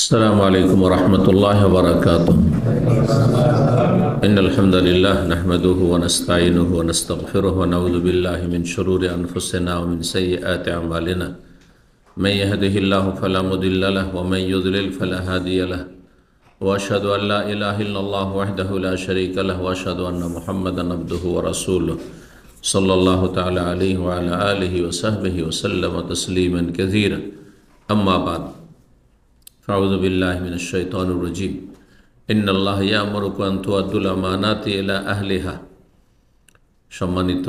السلام عليكم ورحمة الله وبركاته. إن الحمد لله نحمده ونستعينه ونستغفره ونعوذ بالله من شرور أنفسنا ومن سيئات أعمالنا. من يهده الله فلا مضل له ومن يضلل فلا هادي له وأشهد أن لا إله إلا الله وحده لا شريك له وأشهد أن محمدا عبده ورسوله صلى الله تعالى عليه وعلى آله وصحبه وسلم تسليما كثيرا. أما بعد أعوذ بالله من الشيطان الرجيم. إن الله يأمركم أن تؤدوا الأمانات إلى أهلها. সম্মানিত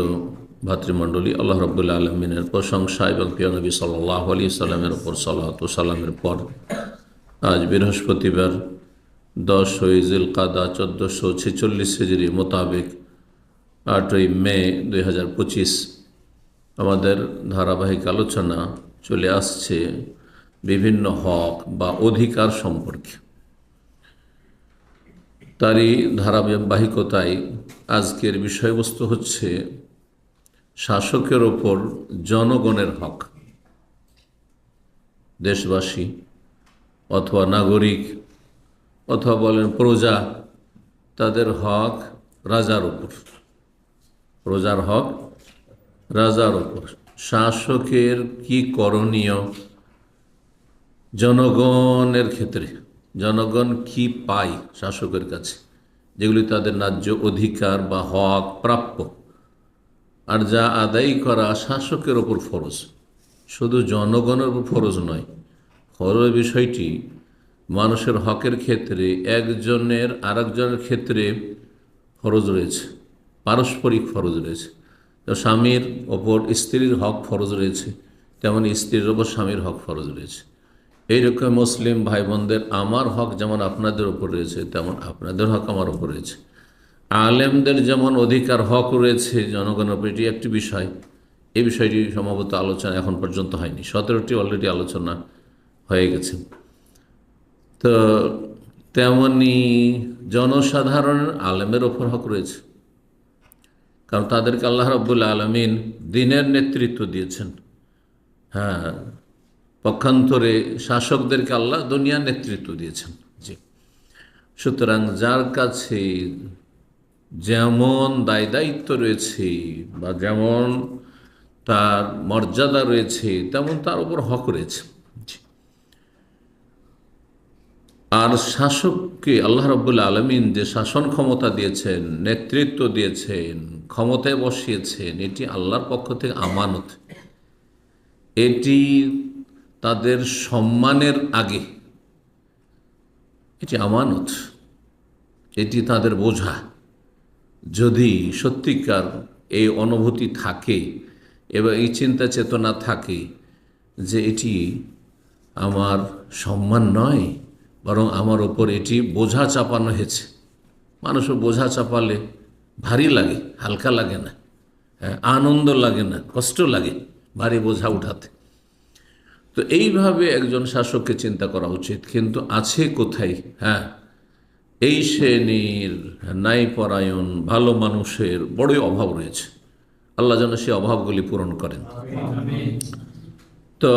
ভাতৃমণ্ডলী, আল্লাহ রাব্বুল আলামিনের প্রশংসা এবং প্রিয় নবী সাল্লাল্লাহু আলাইহি সাল্লামের উপর সালাত ও সালামের পর আজ বৃহস্পতিবার 10 জিলকাদা 1446 হিজরি মোতাবেক 8 মে 2025 আমাদের ধারাবাহিক আলোচনা চলে আসছে বিভিন্ন হক বা অধিকার সম্পর্কে। তারই ধারাবাহিকতায় আজকের বিষয়বস্তু হচ্ছে শাসকের ওপর জনগণের হক। দেশবাসী অথবা নাগরিক অথবা বলেন প্রজা, তাদের হক রাজার ওপর, প্রজার হক রাজার ওপর। শাসকের কি করণীয় জনগণের ক্ষেত্রে, জনগণ কি পায় শাসকের কাছে, যেগুলি তাদের ন্যায্য অধিকার বা হক প্রাপ্য, আর যা আদায় করা শাসকের ওপর ফরজ, শুধু জনগণের উপর ফরজ নয়। ফরজ বিষয়টি মানুষের হকের ক্ষেত্রে একজনের আরেকজনের ক্ষেত্রে ফরজ রয়েছে, পারস্পরিক ফরজ রয়েছে। স্বামীর ওপর স্ত্রীর হক ফরজ রয়েছে, তেমন স্ত্রীর ওপর স্বামীর হক ফরজ রয়েছে। এইরকম মুসলিম ভাই বোনদের আমার হক যেমন আপনাদের ওপর রয়েছে, তেমন আপনাদের হক আমার ওপর রয়েছে। আলেমদের যেমন অধিকার হক রয়েছে জনগণের উপর, এটি একটি বিষয়। এই বিষয়টি সম্ভবত আলোচনা এখন পর্যন্ত হয়নি, 17টি অলরেডি আলোচনা হয়ে গেছে। তো তেমনি জনসাধারণের আলেমের ওপর হক রয়েছে, কারণ তাদেরকে আল্লাহ রাব্বুল আলামিন দ্বীনের নেতৃত্ব দিয়েছেন। হ্যাঁ, পক্ষান্তরে শাসকদেরকে আল্লাহ দুনিয়ার নেতৃত্ব দিয়েছেন। জি, সুতরাং যার কাছে যেমন দায় দায়িত্ব রয়েছে বা যেমন তার মর্যাদা রয়েছে, তেমন তার উপর হক রয়েছে। আর শাসককে আল্লাহ রাব্বুল আলামিন যে শাসন ক্ষমতা দিয়েছেন, নেতৃত্ব দিয়েছেন, ক্ষমতায় বসিয়েছেন, এটি আল্লাহর পক্ষ থেকে আমানত। এটি তাদের সম্মানের আগে এটি আমানত, এটি তাদের বোঝা। যদি সত্যিকার এই অনুভূতি থাকে এবং এই চিন্তা চেতনা থাকে যে এটি আমার সম্মান নয়, বরং আমার ওপর এটি বোঝা চাপানো হয়েছে। মানুষও বোঝা চাপালে ভারী লাগে, হালকা লাগে না, আনন্দ লাগে না, কষ্ট লাগে ভারী বোঝা উঠাতে। তো এইভাবে একজন শাসককে চিন্তা করা উচিত। কিন্তু আছে কোথায়? এই শ্রেণীর ন্যায়পরায়ণ ভালো মানুষের বড়ই অভাব রয়েছে। আল্লাহ যেন সে অভাবগুলি পূরণ করেন। তো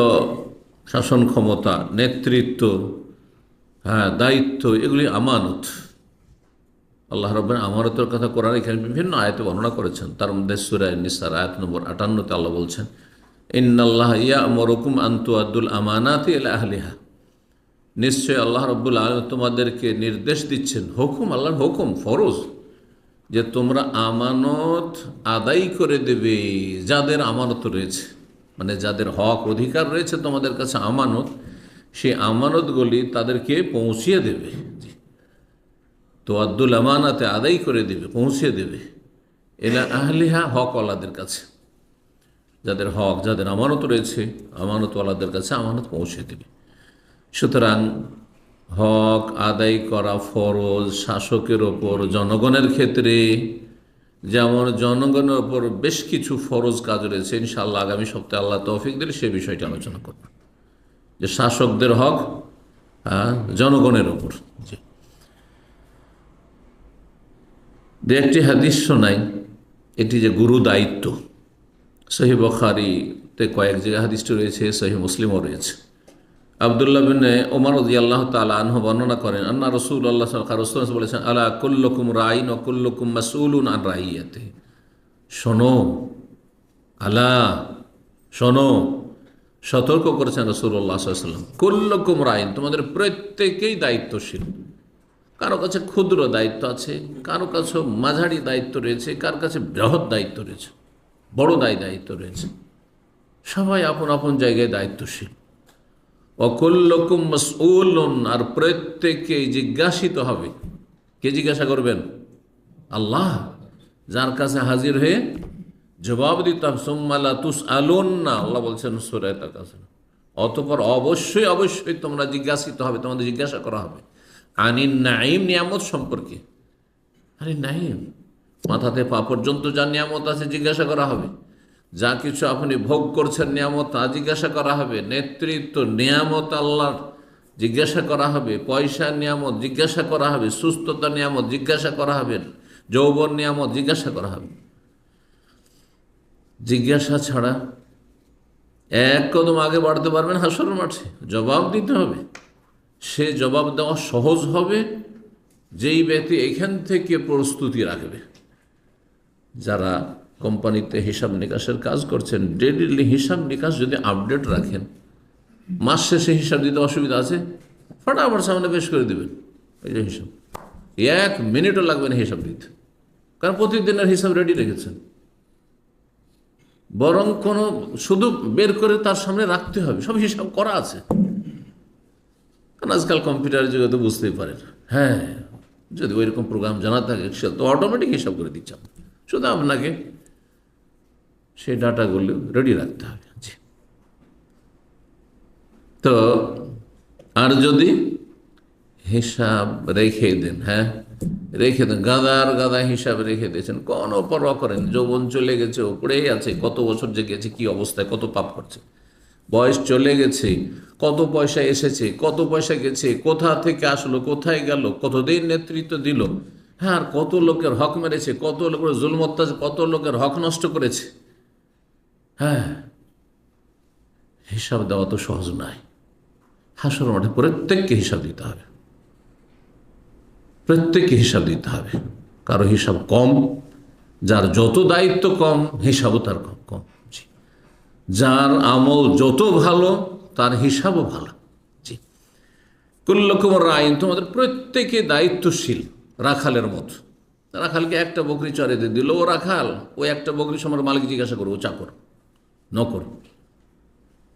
শাসন ক্ষমতা, নেতৃত্ব, দায়িত্ব, এগুলি আমানত। আল্লাহ রাব্বুল আমানতের কথা কোরআন এখানে বিভিন্ন আয়াতে বর্ণনা করেছেন। তার মধ্যে সূরা নিসার আয়াত নম্বর 58-তে আল্লাহ বলছেন, ইন্নাল্লাহ ইয়া'মুরুকুম আন তুআদ্দুল আমানাতি ইলা আহলিহা। নিশ্চয় আল্লাহ রাব্বুল আলামিন তোমাদেরকে নির্দেশ দিচ্ছেন, হুকুম, আল্লাহর হুকুম, ফরজ, যে তোমরা আমানত আদায় করে দেবে যাদের আমানত রয়েছে, মানে যাদের হক অধিকার রয়েছে তোমাদের কাছে আমানত, সেই আমানতগুলি তাদেরকে পৌঁছিয়ে দেবে। তুআদ্দুল আমানাতে আদায় করে দেবে, পৌঁছিয়ে দেবে ইলা আহলিহা, হকওয়ালাদের কাছে। যাদের হক, যাদের আমানত রয়েছে, আমানতওয়ালাদের কাছে আমানত পৌঁছে দেবে। সুতরাং হক আদায় করা ফরজ শাসকের ওপর। জনগণের ক্ষেত্রে যেমন জনগণের ওপর বেশ কিছু ফরজ কাজ রয়েছে। ইনশাআল্লাহ আগামী সপ্তাহে আল্লাহ তৌফিক দিলে সে বিষয়টি আলোচনা করব, যে শাসকদের হক জনগণের ওপর। যে একটি হাদিস শোনাই, এটি যে গুরু দায়িত্ব। সহিহ বুখারীতে কয়েক জায়গায় হাদিসটি রয়েছে, সহিহ মুসলিমও রয়েছে। আব্দুল্লাহ বিন ওমর রাদিয়াল্লাহু তাআলা আনহু বর্ণনা করেন, আন্না রাসূলুল্লাহ সাল্লাল্লাহু আলাইহি ওয়াসাল্লাম বলেছেন, আলা কুল্লুকুম রাইন ওয়া কুল্লুকুম মাসউলুন আন রাইয়াতিহি। শোনো, আলা, শোনো, সতর্ক করেছেন রাসূলুল্লাহ সাল্লাল্লাহু আলাইহি ওয়াসাল্লাম, কুল্লুকুম রাইন, তোমাদের প্রত্যেকেই দায়িত্বশীল। কারো কাছে ক্ষুদ্র দায়িত্ব আছে, কারো কাছে মাঝারি দায়িত্ব রয়েছে, কার কাছে বৃহৎ দায়িত্ব রয়েছে, বড় দায়িত্ব রয়েছে। সবাই আপন আপন জায়গায় দায়িত্বশীল। অকুল্লকুম মাসউলুন, আর প্রত্যেকেই জিজ্ঞাসিত হবে। কে জিজ্ঞাসা করবেন? আল্লাহ, যার কাছে হাজির হয়ে জবাব দিতে হবে। সুম্মা লা তুসআলুন্না, আল্লাহ বলছেন সূরা তাকাসুর, অতঃপর অবশ্যই অবশ্যই তোমরা জিজ্ঞাসিত হবে, তোমাদের জিজ্ঞাসা করা হবে আনিন নাঈম, নিয়ামত সম্পর্কে। আরে নাঈম, মাথাতে পা পর্যন্ত যা নিয়ামত আছে জিজ্ঞাসা করা হবে। যা কিছু আপনি ভোগ করছেন নিয়ামত, তা জিজ্ঞাসা করা হবে। নেতৃত্ব নিয়ামত আল্লাহর, জিজ্ঞাসা করা হবে। পয়সা নিয়ামত জিজ্ঞাসা করা হবে। সুস্থতা নিয়ামত জিজ্ঞাসা করা হবে। যৌবন নিয়ামত জিজ্ঞাসা করা হবে। জিজ্ঞাসা ছাড়া এক কদম আগে বাড়তে পারবেন হাসরের মাঠে। জবাব দিতে হবে। সে জবাব দেওয়া সহজ হবে যেই ব্যক্তি এখান থেকে প্রস্তুতি রাখবে। যারা কোম্পানিতে হিসাব নিকাশের কাজ করছেন, ডেইলি হিসাব নিকাশ যদি আপডেট রাখেন, মাস শেষে হিসাব দিতে অসুবিধা আছে, ফটাফট সামনে পেশ করে দেবেন এই যে হিসাব। 1 মিনিটও লাগবে না হিসাব দিতে, কারণ প্রতিদিনের হিসাব রেডি রেখেছেন। বরং কোনো শুধু বের করে তার সামনে রাখতে হবে, সব হিসাব করা আছে। কারণ আজকাল কম্পিউটারের যুগে তো বুঝতেই পারেন। হ্যাঁ, যদি ওইরকম প্রোগ্রাম জানা থাকে সে তো অটোমেটিক হিসাব করে দিচ্ছে। শুধু আপনাকে সেই ডাটাগুলো রেডি রাখতে হবে। জি। তো আর যদি হিসাব রেখে দেন, হ্যাঁ রেখে দেন, গাদার গাদা হিসাব রেখে দিয়েছেন, কোনো পরোয়া করেন, যৌবন চলে গেছে, পড়েই আছে, কত বছর যে গেছে, কি অবস্থায়, কত পাপ করছে, বয়স চলে গেছে, কত পয়সা এসেছে, কত পয়সা গেছে, কোথা থেকে আসলো, কোথায় গেল, কতদিন নেতৃত্ব দিল, হ্যাঁ, আর কত লোকের হক মেরেছে, কত লোকের জুলম অত্যাচার, কত লোকের হক নষ্ট করেছে। হ্যাঁ, হিসাব দেওয়া তো সহজ নয়। হাসর মাঠে প্রত্যেককে হিসাব দিতে হবে, প্রত্যেককে হিসাব দিতে হবে। কারো হিসাব কম, যার যত দায়িত্ব কম হিসাবও তার কম কম। জি। যার আমল যত ভালো তার হিসাবও ভালো। জি। কুল্লুকুম রাইন, তোমাদের প্রত্যেকে দায়িত্বশীল, রাখালের মতো। রাখালকে একটা বকরি চড়াইতে দিল, ও রাখাল, ও একটা বকরি সময় মালিক জিজ্ঞাসা করবো, ও চাকর নকর,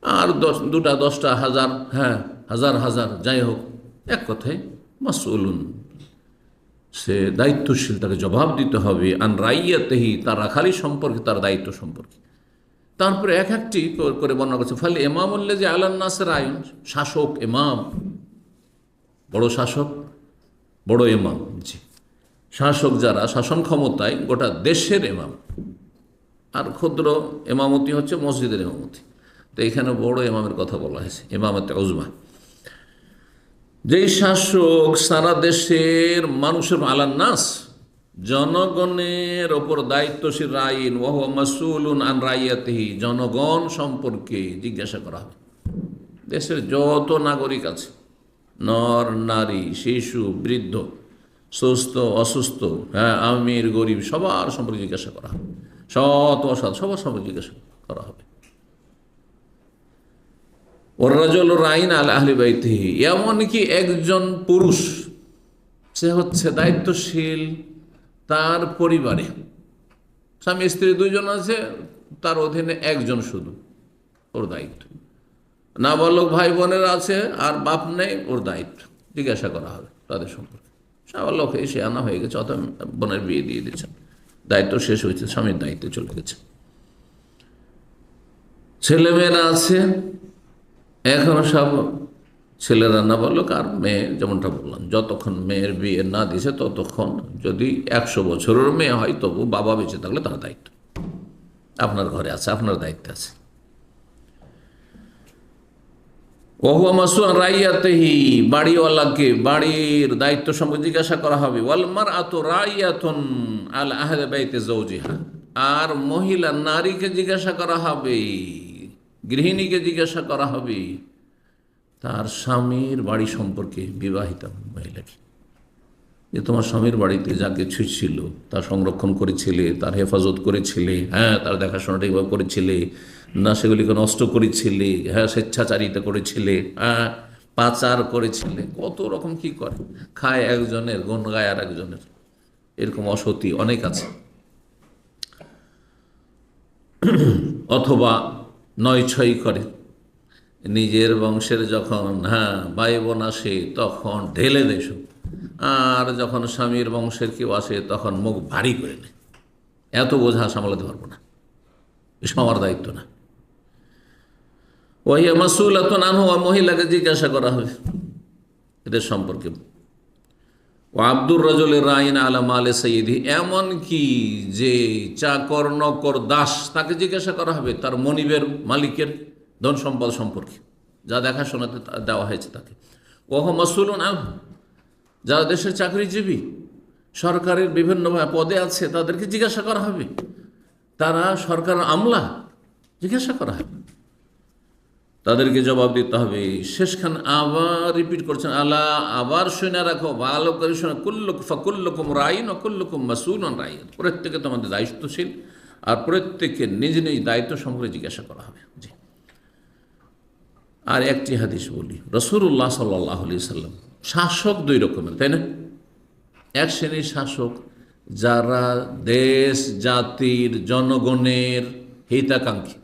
আর 2টা 10টা হাজার, হ্যাঁ হাজার হাজার, যাই হোক, এক কথায় মাসউলুন, সে দায়িত্বশীল, তাকে জবাব দিতে হবে। আন রাইয়াতিহি, তার রাখালি সম্পর্কে, তার দায়িত্ব সম্পর্কে। তারপরে এক একটি করে বর্ণনা করছে। ফলে ইমামুল্লাযী আলান নাসের আইন, শাসক, ইমাম, বড় শাসক, বড় ইমাম। জি। শাসক যারা, শাসন ক্ষমতায়, গোটা দেশের ইমাম। আর ক্ষুদ্র ইমামতি হচ্ছে মসজিদের ইমামতি। তো এখানে বড় ইমামের কথা বলা হয়েছে, ইমামতে উজমা। যেই শাসক সারা দেশের মানুষের, আলান নাস, জনগণের ওপর দায়িত্বশীল, রাইন ওয়া হুয়া মাসউলুন আন রাইয়াতিহি, জনগণ সম্পর্কে জিজ্ঞাসা করা হবে। দেশের যত নাগরিক আছে, নর নারী, শিশু, বৃদ্ধ, সুস্থ অসুস্থ, হ্যাঁ আমির গরিব, সবার সম্পর্কে জিজ্ঞাসা করা হবে। সৎ অসৎ সবার সম্পর্কে জিজ্ঞাসা করা হবে। ওয়ার-রাজুল রাইন আলা আহলি বাইতিহি, এমনকি একজন পুরুষ, সে হচ্ছে দায়িত্বশীল তার পরিবারে। স্বামী স্ত্রী 2 জন আছে, তার অধীনে একজন শুধু, ওর দায়িত্ব। নাবালক ভাই বোনের আছে, আর বাপ নেই, ওর দায়িত্ব। জিজ্ঞাসা করা হবে তাদের সম্পর্কে। নাবালক এসে আনা হয়ে গেছে, অথবা বোনের বিয়ে দিয়ে দিয়েছেন, দায়িত্ব শেষ হয়েছে, স্বামীর দায়িত্বে চলে গেছে। ছেলেমেয়েরা আছে, এখনো সব ছেলেরা নাবালক, আর মেয়ে, যেমনটা বললাম, যতক্ষণ মেয়ের বিয়ে না দিয়েছে ততক্ষণ, যদি 100 বছরের মেয়ে হয় তবু বাবা বেঁচে থাকলে তার দায়িত্ব আপনার ঘরে আছে, আপনার দায়িত্বে আছে। ওয়া হুয়া মাসউলুন রাইয়াতিহি, বাড়িওয়ালাকে বাড়ির দায়িত্ব সম্পর্কে জিজ্ঞাসা করা হবে। ওয়াল মারআতু রাইয়াতুন আলা আহলি বাইতি যাওজিহা, আর মহিলা নারীকে জিজ্ঞাসা করা হবে, গৃহিণীকে জিজ্ঞাসা করা হবে তার স্বামীর বাড়ি সম্পর্কে, বিবাহিতা মহিলাকে, যে তোমার স্বামীর বাড়িতে যা কিছু ছিল তা সংরক্ষণ করেছিলে, তার হেফাজত করেছিলে, হ্যাঁ, তার দেখাশোনা ঠিকভাবে করেছিলে না, সেগুলিকে নষ্ট করেছিলে, হ্যাঁ, স্বেচ্ছাচারিতা করেছিলে, হ্যাঁ, পাচার করেছিলে, কত রকম কি করে, খায় একজনের গুণ গায় আর একজনের, এরকম অসতী অনেক আছে। অথবা নয় ছয় করে, নিজের বংশের যখন, হ্যাঁ, ভাই বোন আসে তখন ঢেলে দেশ, আর যখন স্বামীর বংশের কেউ আসে তখন মুখ ভারী করে নেয়, এত বোঝা সামলাতে পারবো না, এসব আমার দায়িত্ব না। ওয়াহিয়া মাসউলাতুন আনহু, মহিলাকে জিজ্ঞাসা করা হবে এদের সম্পর্কে। ও আব্দুর রাজুলের রাইন আলা মালে সৈয়দি, এমন কি যে চাকর নকর দাস, তাকে জিজ্ঞাসা করা হবে তার মনিবের মালিকের ধন সম্পদ সম্পর্কে, যা দেখাশোনাতে দেওয়া হয়েছে তাকে। ওহ মাসউলুন আনহু, যারা দেশের চাকরিজীবী, সরকারের বিভিন্ন পদে আছে, তাদেরকে জিজ্ঞাসা করা হবে, তারা সরকারের আমলা, জিজ্ঞাসা করা হবে, তাদেরকে জবাব দিতে হবে। শেষখান আবার রিপিট করছেন, আলা, আবার শুনে রাখো, ভালো করে শোনো, ফাকুল্লুকুম রাইন ও কুল্লুকুম মাসউলুন রাইন, প্রত্যেকে তোমাদের দায়িত্বশীল, আর প্রত্যেকে নিজ নিজ দায়িত্ব সম্পর্কে জিজ্ঞাসা করা হবে। জি। আর একটি হাদিস বলি, রাসূলুল্লাহ সাল্লাল্লাহু আলাইহি সাল্লাম, শাসক দুই রকমের, তাই না? এক শ্রেণীর শাসক যারা দেশ জাতির জনগণের হিতাকাঙ্ক্ষী,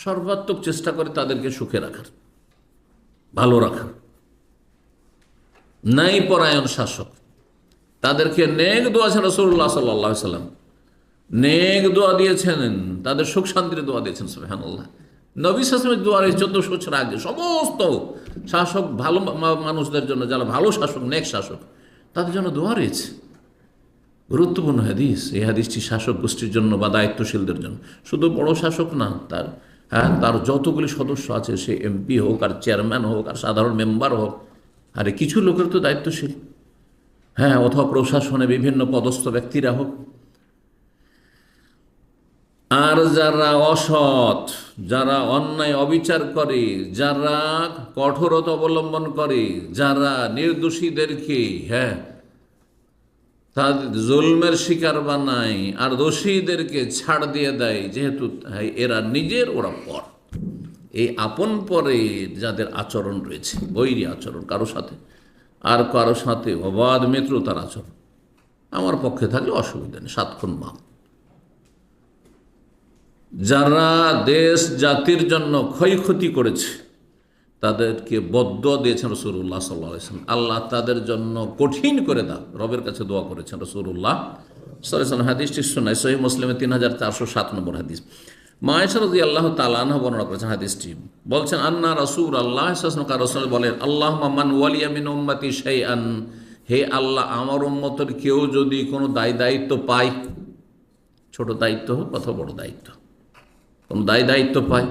সর্বাত্মক চেষ্টা করে তাদেরকে সুখে রাখার, ভালো রাখার, নাই পরায়ণ শাসক, তাদেরকে নেক দোয়া আছে রাসূলুল্লাহ সাল্লাল্লাহু আলাইহি সাল্লাম, নেক দোয়া দিয়েছেন, তাদের সুখ শান্তির দোয়া দিয়েছেন, সুবহানাল্লাহ। নবী সাল্লাল্লাহু আলাইহি ওয়াসাল্লামের দোয়া 1400 বছর আগে সমস্ত শাসক, ভালো মানুষদের জন্য, যারা ভালো শাসক, নেক শাসক, তাদের জন্য দোয়া রয়েছে। গুরুত্বপূর্ণ হাদিস এই হাদিসটি শাসক গোষ্ঠীর জন্য বা দায়িত্বশীলদের জন্য, শুধু বড় শাসক না, তার, হ্যাঁ, তার যতগুলি সদস্য আছে, সে এমপি হোক আর চেয়ারম্যান হোক আর সাধারণ মেম্বার হোক, আরে কিছু লোকের তো দায়িত্বশীল, হ্যাঁ, অথবা প্রশাসনে বিভিন্ন পদস্থ ব্যক্তিরা হোক। আর যারা অসৎ, যারা অন্যায় অবিচার করে, যারা কঠোরতা অবলম্বন করে, যারা নির্দোষীদেরকে, হ্যাঁ, তাদের জুলমের শিকার বানায় আর দোষীদেরকে ছাড় দিয়ে দেয়, যেহেতু এরা নিজের, ওরা পর, এই আপন পরে যাদের আচরণ রয়েছে, বৈরী আচরণ কারো সাথে, আর কারো সাথে অবাধ মিত্রতার আচরণ, আমার পক্ষে থাকলে অসুবিধা নেই, সাতক্ষণ মা, যারা দেশ জাতির জন্য ক্ষয়ক্ষতি করেছে, তাদেরকে বদ্দুয়া দিয়েছেন রাসূলুল্লাহ সাল্লাল্লাহু আলাইহি ওয়াসাল্লাম, আল্লাহ তাদের জন্য কঠিন করে দাও, রবের কাছে দোয়া করেছেন রাসূলুল্লাহ সাল্লাল্লাহু আলাইহি ওয়াসাল্লাম। হাদিসটি শোনায় সহিহ মুসলিমে 3407 নম্বর হাদিস। মা আয়েশা রাদিয়াল্লাহু তাআলা আনহা বর্ণনা করেছেন হাদিসটি, বলছেন, আন্না রাসূলুল্লাহ সাল্লাল্লাহু আলাইহি ওয়াসাল্লাম বলেন, আল্লাহুম্মা মান ওয়ালিয়া মিন উম্মতি শাইআন, হে আল্লাহ, আমার উম্মতের কেউ যদি কোনো দায়িত্ব পায়, ছোট দায়িত্ব হোক অথবা বড় দায়িত্ব, কোনো দায়িত্ব পায়,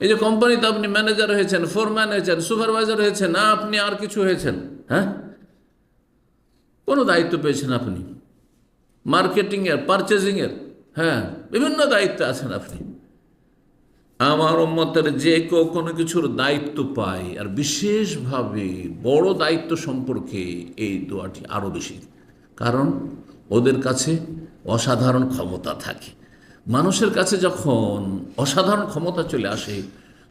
এই যে কোম্পানিতে আপনি ম্যানেজার হয়েছেন, ফোরম্যান হয়েছেন, সুপারভাইজার হয়েছেন, না আপনি আর কিছু হয়েছেন, হ্যাঁ, কোনো দায়িত্ব পেয়েছেন আপনি, মার্কেটিংয়ের, পারচেজিংয়ের, হ্যাঁ, বিভিন্ন দায়িত্বে আছেন আপনি, আমার উম্মতের যে কেউ কোনো কিছুর দায়িত্ব পায়, আর বিশেষভাবে বড় দায়িত্ব সম্পর্কে এই দোয়াটি আরও বেশি, কারণ ওদের কাছে অসাধারণ ক্ষমতা থাকে। মানুষের কাছে যখন অসাধারণ ক্ষমতা চলে আসে,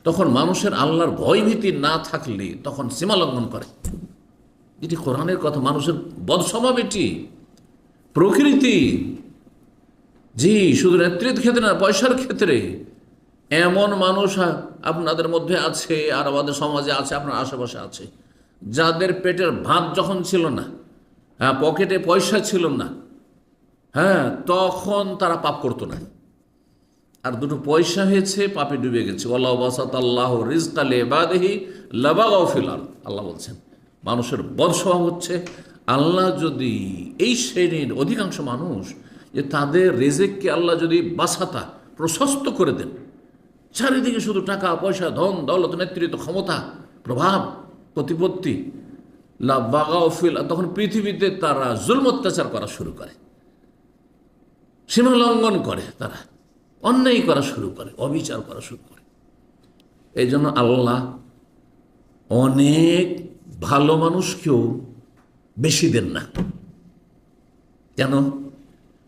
তখন মানুষের আল্লাহর ভয়ভীতি না থাকলে তখন সীমা লঙ্ঘন করে। এটি কোরআনের কথা, মানুষের বদস্বভাব, এটি প্রকৃতি। জি, শুধু নেতৃত্বের ক্ষেত্রে না, পয়সার ক্ষেত্রে এমন মানুষ আপনাদের মধ্যে আছে, আর আমাদের সমাজে আছে, আপনার আশেপাশে আছে, যাদের পেটের ভাত যখন ছিল না, হ্যাঁ, পকেটে পয়সা ছিল না, হ্যাঁ, তখন তারা পাপ করতো না, আর দুটো পয়সা হয়েছে, পাপে ডুবে গেছে। ওয়াল্লাহু বাসাতাল্লাহু রিজকা লিইবাদিহি লাবাগাউ ফিল আরদ, আল্লাহ বলছেন, মানুষের বদস্বভাব হচ্ছে, আল্লাহ যদি এই শ্রেণীর অধিকাংশ মানুষ, যে তাদের রিজিককে আল্লাহ যদি বাসাতা, প্রশস্ত করে দেন, চারিদিকে শুধু টাকা পয়সা, ধন দৌলত, নেতৃত্ব, ক্ষমতা, প্রভাব, প্রতিপত্তি, লাবাগাউ ফিল, তখন পৃথিবীতে তারা জুলম অত্যাচার করা শুরু করে, সীমা লঙ্ঘন করে, তারা অন্যায় করা শুরু করে, অবিচার করা শুরু করে। এই জন্য আল্লাহ অনেক ভালো মানুষকেও বেশি দেন না। কেন?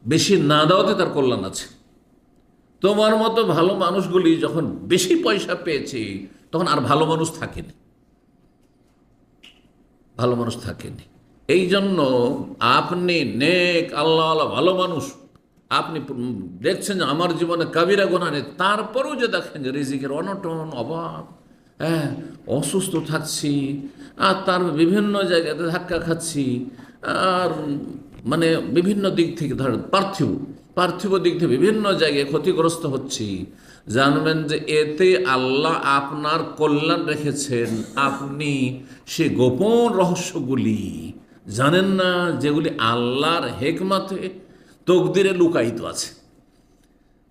বেশি না দেওয়াতে তার কল্যাণ আছে। তোমার মতো ভালো মানুষগুলি যখন বেশি পয়সা পেয়েছে তখন আর ভালো মানুষ থাকেনি, ভালো মানুষ থাকেনি। এই জন্য আপনি নেক আল্লাহ ভালো মানুষ, আপনি দেখছেন যে আমার জীবনে কাবিরা গুনাহ নেই, তারপরেও যে দেখেন যে রিজিকের অনটন, অভাব, হ্যাঁ, অসুস্থ থাকছি, আর তার বিভিন্ন জায়গাতে ধাক্কা খাচ্ছি, আর মানে বিভিন্ন দিক থেকে ধরেন পার্থিব দিক থেকে বিভিন্ন জায়গায় ক্ষতিগ্রস্ত হচ্ছি, জানবেন যে এতে আল্লাহ আপনার কল্যাণ রেখেছেন। আপনি সে গোপন রহস্যগুলি জানেন না, যেগুলি আল্লাহর হেকমতে তকদিরে লুকায়িত আছে।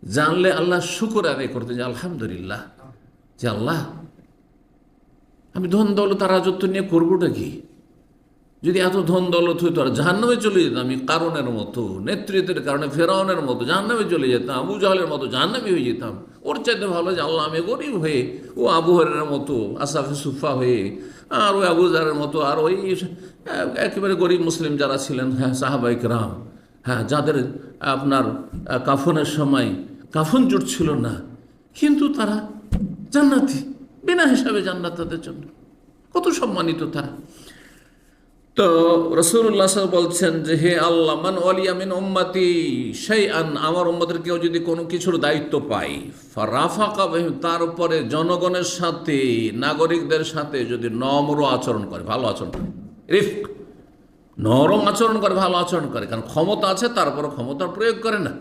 জানলে আল্লাহ শুকর আদায় করতে, যে আলহামদুলিল্লাহ, যে আল্লাহ আমি ধন দৌলত রাজত্ব নিয়ে করবোটা কি? যদি এত ধন দৌলত হইতো আর জাহান্নামে চলে যেতাম, আমি কারণের মতো, নেতৃত্বের কারণে ফেরাউনের মতো জাহান্নামে চলে যেতাম, আবু জাহলের মতো জাহান্নামী হয়ে যেতাম। ওর চাইতে ভালো যে আল্লাহ আমি গরিব হয়ে, ও আবু হরের মতো আসাফে সুফা হয়ে, আর ওই আবু জাহরের মতো, আর ওই একেবারে গরিব মুসলিম যারা ছিলেন, হ্যাঁ, সাহাবায়ে কেরাম, হ্যাঁ, যাদের আপনার কাফনের সময় কাফন জুটছিল না, কিন্তু তারা জান্নাতি, বিনা হিসাবে জান্নাত তাদের জন্য, কত সম্মানিত তারা। তো রাসূলুল্লাহ বলছেন যে হে আল্লাহ, মান ওয়ালিয়া মিন উম্মতি শাইআন, আমার উম্মতের কেউ যদি কোনো কিছুর দায়িত্ব পায়, ফারাফাকা বিহিম, তার উপরে জনগণের সাথে, নাগরিকদের সাথে যদি নম্র আচরণ করে, ভালো আচরণ করে, রিফক, নরম আচরণ করে, ভালো আচরণ করে, কারণ ক্ষমতা আছে, তারপরে ক্ষমতার প্রয়োগ করে না,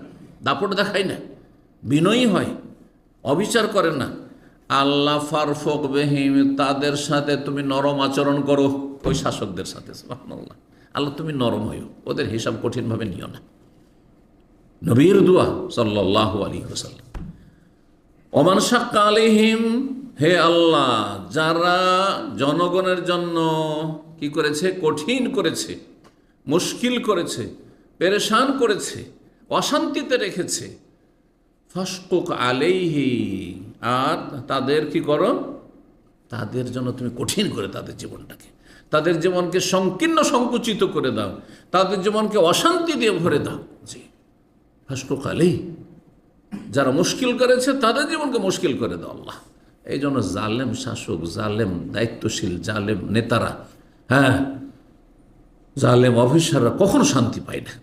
দাপট দেখায় না, বিনয়ী হয়, অবিচার করে না। আল্লাহ ফারফক বেহিম, তাদের সাথে তুমি নরম আচরণ করো, ওই শাসকদের সাথে। সুবহানাল্লাহ, আল্লাহ তুমি নরম হইও, ওদের হিসাব কঠিনভাবে নিও না। নবীর দোয়া সাল্লাল্লাহু আলাইহি ওয়াসাল্লাম। ওমান শাক্কা আলাইহিম, হে আল্লাহ, যারা জনগণের জন্য কি করেছে? কঠিন করেছে, মুশকিল করেছে, পেরেশান করেছে, অশান্তিতে রেখেছে, ফাশকুক আলাইহি, আর তাদের কি করো? তাদের জন্য তুমি কঠিন করে তাদের জীবনটাকে, তাদের জীবনকে সংকীর্ণ সংকুচিত করে দাও, তাদের জীবনকে অশান্তি দিয়ে ভরে দাও। জি, ফাশকুক আলাইহি, যারা মুশকিল করেছে তাদের জীবনকে মুশকিল করে দাও আল্লাহ। এই জন্য জালেম শাসক, জালেম দায়িত্বশীল, জালেম নেতারা, হ্যাঁ, জালেম অফিসাররা কখনো শান্তি পায় না।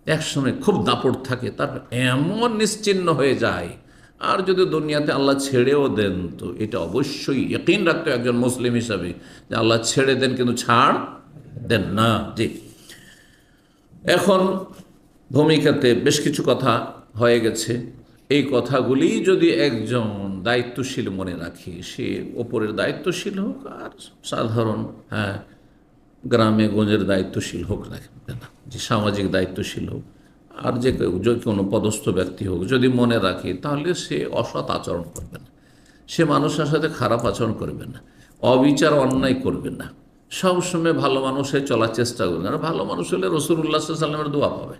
একসময় খুব দাপট থাকে, তারপর এমন নিশ্চিহ্ন হয়ে যায়। আর যদি দুনিয়াতে আল্লাহ ছেড়েও দেন, তো এটা অবশ্যই ইয়াকিন রাখতে একজন মুসলিম হিসাবে, যে আল্লাহ ছেড়ে দেন কিন্তু ছাড় দেন না। জি, এখন ভূমিকাতে বেশ কিছু কথা হয়ে গেছে। এই কথাগুলি যদি একজন দায়িত্বশীল মনে রাখে, সে ওপরের দায়িত্বশীল হোক আর সাধারণ, হ্যাঁ, গ্রামে গঞ্জের দায়িত্বশীল হোক না কেন, যে সামাজিক দায়িত্বশীল হোক, আর যে কোনো পদস্থ ব্যক্তি হোক, যদি মনে রাখে, তাহলে সে অসৎ আচরণ করবে না, সে মানুষের সাথে খারাপ আচরণ করবে না, অবিচার অন্যায় করবে না, সবসময় ভালো মানুষে চলার চেষ্টা করবে। আর ভালো মানুষ হলে রাসূলুল্লাহ সাল্লাল্লাহু আলাইহি ওয়াসাল্লামের দোয়া পাবে,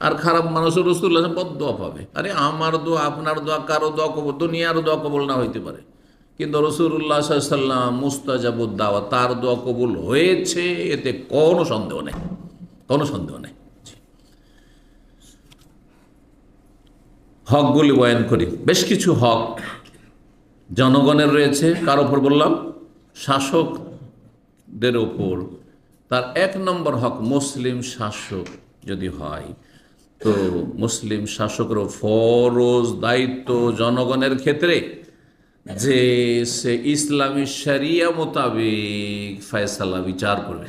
আর খারাপ মানুষের রাসূলুল্লাহ বদ দোয়া পাবে। আরে আমার দোয়া, আপনার দোয়া, কারো দোয়া কবুল, দুনিয়ার দোয়া কবুল না হইতে পারে, কিন্তু রাসূলুল্লাহ সাল্লাল্লাহু আলাইহি ওয়াসাল্লাম মুস্তাজাবুদ দাওয়া, তার দোয়া কবুল হয়েছে, এতে কোনো সন্দেহ নেই, কোনো সন্দেহ নেই। হকগুলি বয়ান করি। বেশ কিছু হক জনগণের রয়েছে, কার ওপর বললাম? শাসকদের ওপর। তার এক নম্বর হক, মুসলিম শাসক যদি হয়, তো মুসলিম শাসকের ফরজ দায়িত্ব জনগণের ক্ষেত্রে যে সে ইসলামী শরিয়া মোতাবেক ফয়সালা, বিচার করবে,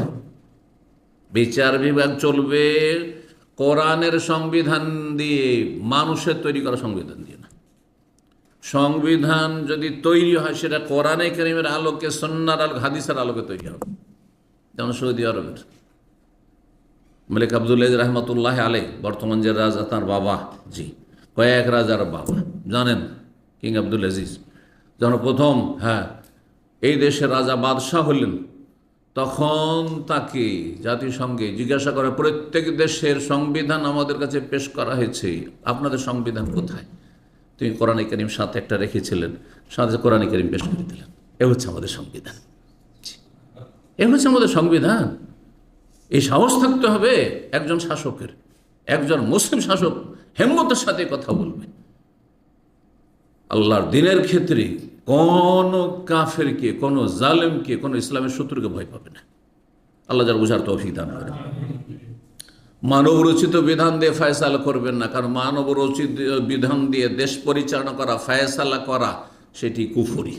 বিচার বিভাগ চলবে কোরআনের সংবিধান দিয়ে, মানুষের তৈরি করা সংবিধান দিয়ে না। সংবিধান যদি তৈরি হয়, সেটা কোরআনে কারীমের আলোকে, সুন্নাহর আলোকে, হাদিসের আলোকে তৈরি হবে। যেমন সৌদি আরবের মালিক আব্দুল আজিজ রহমতুল্লাহ আলাইহ, বর্তমান যে রাজা, তার বাবা, জি, কয়েক রাজার বাবা, জানেন, কিং আব্দুল আজিজ যখন প্রথম, হ্যাঁ, এই দেশের রাজা বাদশাহ হলেন, তখন তাকে জাতিসংঘে জিজ্ঞাসা করে, প্রত্যেক দেশের সংবিধান আমাদের কাছে পেশ করা হয়েছে, আপনাদের সংবিধান কোথায়? তিনি কোরআনে কারীম সাথে একটা রেখেছিলেন, সাথে কোরআনে কারীম পেশ করে দিলেন, এ হচ্ছে আমাদের সংবিধান। এ হচ্ছে আমাদের সংবিধান। এই সাহস থাকতে হবে একজন শাসকের, একজন মুসলিম শাসক হিম্মতের সাথে কথা বলবে। আল্লাহর দিনের ক্ষেত্রে কোন কাফেরকে, কোন জালেমকে, কোন ইসলামের শত্রুকে ভয় পাবে না। আল্লাহ যার বুঝার তৌফিক দান করে। মানব রচিত বিধান দিয়ে ফায়সালা করবেন না, কারণ মানব রচিত বিধান দিয়ে দেশ পরিচালনা করা, ফায়সালা করা, সেটি কুফরি।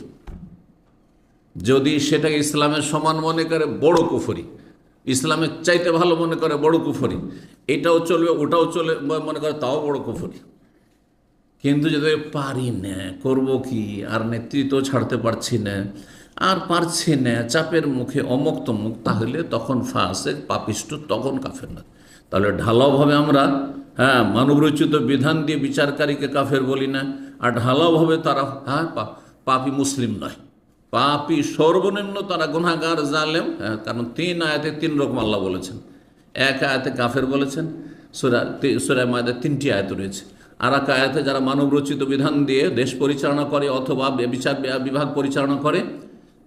যদি সেটাকে ইসলামের সমান মনে করে, বড় কুফরি। ইসলামের চাইতে ভালো মনে করে, বড় কুফরি। এটাও চলবে, ওটাও চলে মনে করে, তাও বড় কুফরি। কিন্তু যদি পারি না, করবো কি, আর নেতৃত্ব ছাড়তে পারছি না, আর পারছি না, চাপের মুখে অমুক তমুক, তাহলে তখন ফাসেক, পাপিষ্ট, তখন কাফের না। তাহলে ঢালাওভাবে আমরা মানবরচিত বিধান দিয়ে বিচারকারীকে কাফের বলি না, আর ঢালাওভাবে তারা পাপী মুসলিম নয়, পাপী সর্বনিম্ন তারা গুনাহগার, জালেম। কারণ 3 আয়াতে 3 রকম আল্লাহ বলেছেন। এক আয়াতে কাফের বলেছেন, সূরা মায়দায় 3টি আয়াত রয়েছে। আর এক আয়াতে যারা মানব রচিত বিধান দিয়ে দেশ পরিচালনা করে অথবা বিচার বিভাগ পরিচালনা করে,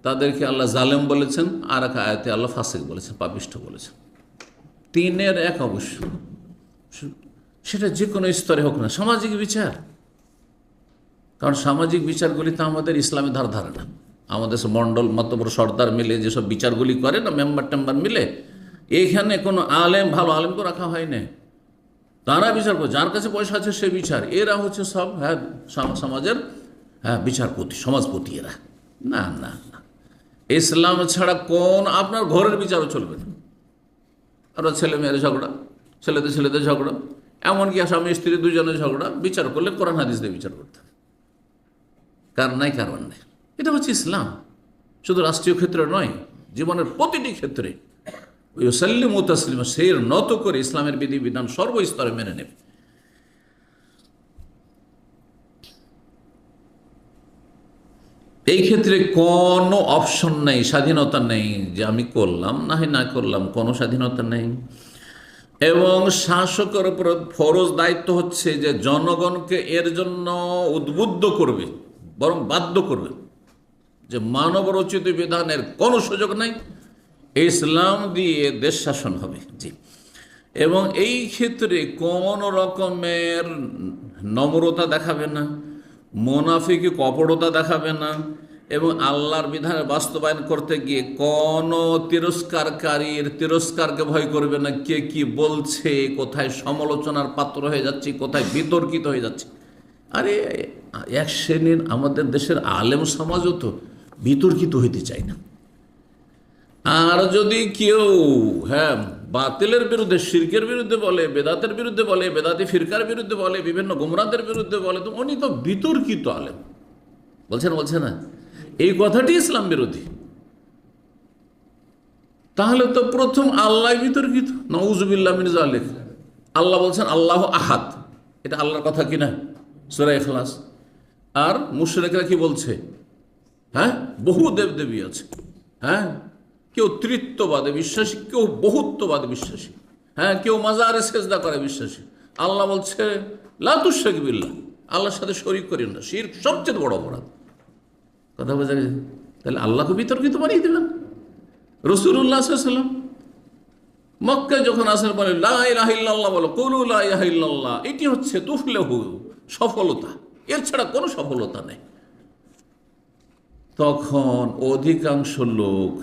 তাদেরকে আল্লাহ জালেম বলেছেন। আর এক আয়াতে আল্লাহ ফাসিক বলেছেন, পাপিষ্ঠ বলেছেন। 3-এর 1 অবশ্য, সেটা যে কোনো স্তরে হোক না। সামাজিক বিচার, কারণ সামাজিক বিচারগুলি তো আমাদের ইসলামে ধার ধারে না। আমাদের মণ্ডল মাতবর সর্দার মিলে যেসব বিচারগুলি করে না, মেম্বার টেম্বার মিলে, এইখানে কোনো আলেম, ভালো আলেমকে রাখা হয় না। তারা বিচার করে, যার কাছে পয়সা আছে সে বিচার। এরা হচ্ছে সব সমাজের বিচারপতি, সমাজপতি এরা। না না না, ইসলাম ছাড়া কোন আপনার ঘরের বিচারও চলবে না। আর ছেলে মেয়ের ঝগড়া, ছেলেদের ঝগড়া, এমনকি স্বামী স্ত্রী দুজনের ঝগড়া, বিচার করলে কোরআন হাদিস দিয়ে বিচার করতে হবে। কার নাই কারণ নেই। এটা হচ্ছে ইসলাম। শুধু রাষ্ট্রীয় ক্ষেত্রে নয়, জীবনের প্রতিটি ক্ষেত্রে ইউসাল্লিম ও তাসলিম, সেই নত করে ইসলামের বিধিবিধান সর্বস্তরে মেনে নেবে। এই ক্ষেত্রে কোনো অপশন নেই, স্বাধীনতা নেই যে আমি করলাম না করলাম, কোনো স্বাধীনতা নেই। এবং শাসকের উপর ফরজ দায়িত্ব হচ্ছে যে জনগণকে এর জন্য উদ্বুদ্ধ করবে, বরং বাধ্য করবে যে মানব রচিত বিধানের কোনো সুযোগ নাই, ইসলাম দিয়ে দেশ শাসন হবে। জি। এবং এই ক্ষেত্রে কোন রকমের নম্রতা দেখাবে না, মুনাফিকি কপটতা দেখাবে না, এবং আল্লাহর বিধানের বাস্তবায়ন করতে গিয়ে কোন তিরস্কারকে ভয় করবে না। কে কি বলছে, কোথায় সমালোচনার পাত্র হয়ে যাচ্ছে, কোথায় বিতর্কিত হয়ে যাচ্ছে। আরে এক শ্রেণীর আমাদের দেশের আলেম সমাজও তো বিতর্কিত হইতে চায় না। আর যদি কেউ বাতিলের বিরুদ্ধে, শিরকের বিরুদ্ধে বলে, বেদাতের বিরুদ্ধে বলে, বেদাতি ফিরকার বিরুদ্ধে বলে, বিভিন্ন গুমরাদের বিরুদ্ধে বলে, তো উনি তো বিতর্কিত আলেম। বলছে না এই কথাটি ইসলাম বিরোধী। তাহলে তো প্রথম আল্লাহ বিতর্কিত, নাউযুবিল্লাহ মিন যালিক। আল্লাহ বলছেন আল্লাহ আহাদ, এটা আল্লাহর কথা কিনা, সূরা ইখলাস। আর মুশরিকরা কি বলছে? বহু দেবদেবী আছে। কেউ তৃত্ববাদে বিশ্বাসী, কেউ বহুত্ববাদে বিশ্বাসী, কেউ মাজারে সেজদা করে বিশ্বাসী। আল্লাহ বলছে লা তুশরিক বিল্লাহ, আল্লাহর সাথে শরীক করেন না, শিরক সবচেয়ে বড় অপরাধ। কথা বোঝা গেছে? তাহলে আল্লাহকে বিতর্কিত বানিয়ে দিলেন। রাসূলুল্লাহ সাল্লাল্লাহু আলাইহি ওয়াসাল্লাম মক্কায় যখন আসেন, বলে লা ইলাহা ইল্লাল্লাহ, বলো কুলু লা ইলাহা ইল্লাল্লাহ, এটি হচ্ছে তুফলিহু, সফলতা, এর ছাড়া কোনো সফলতা নেই। তখন অধিকাংশ লোক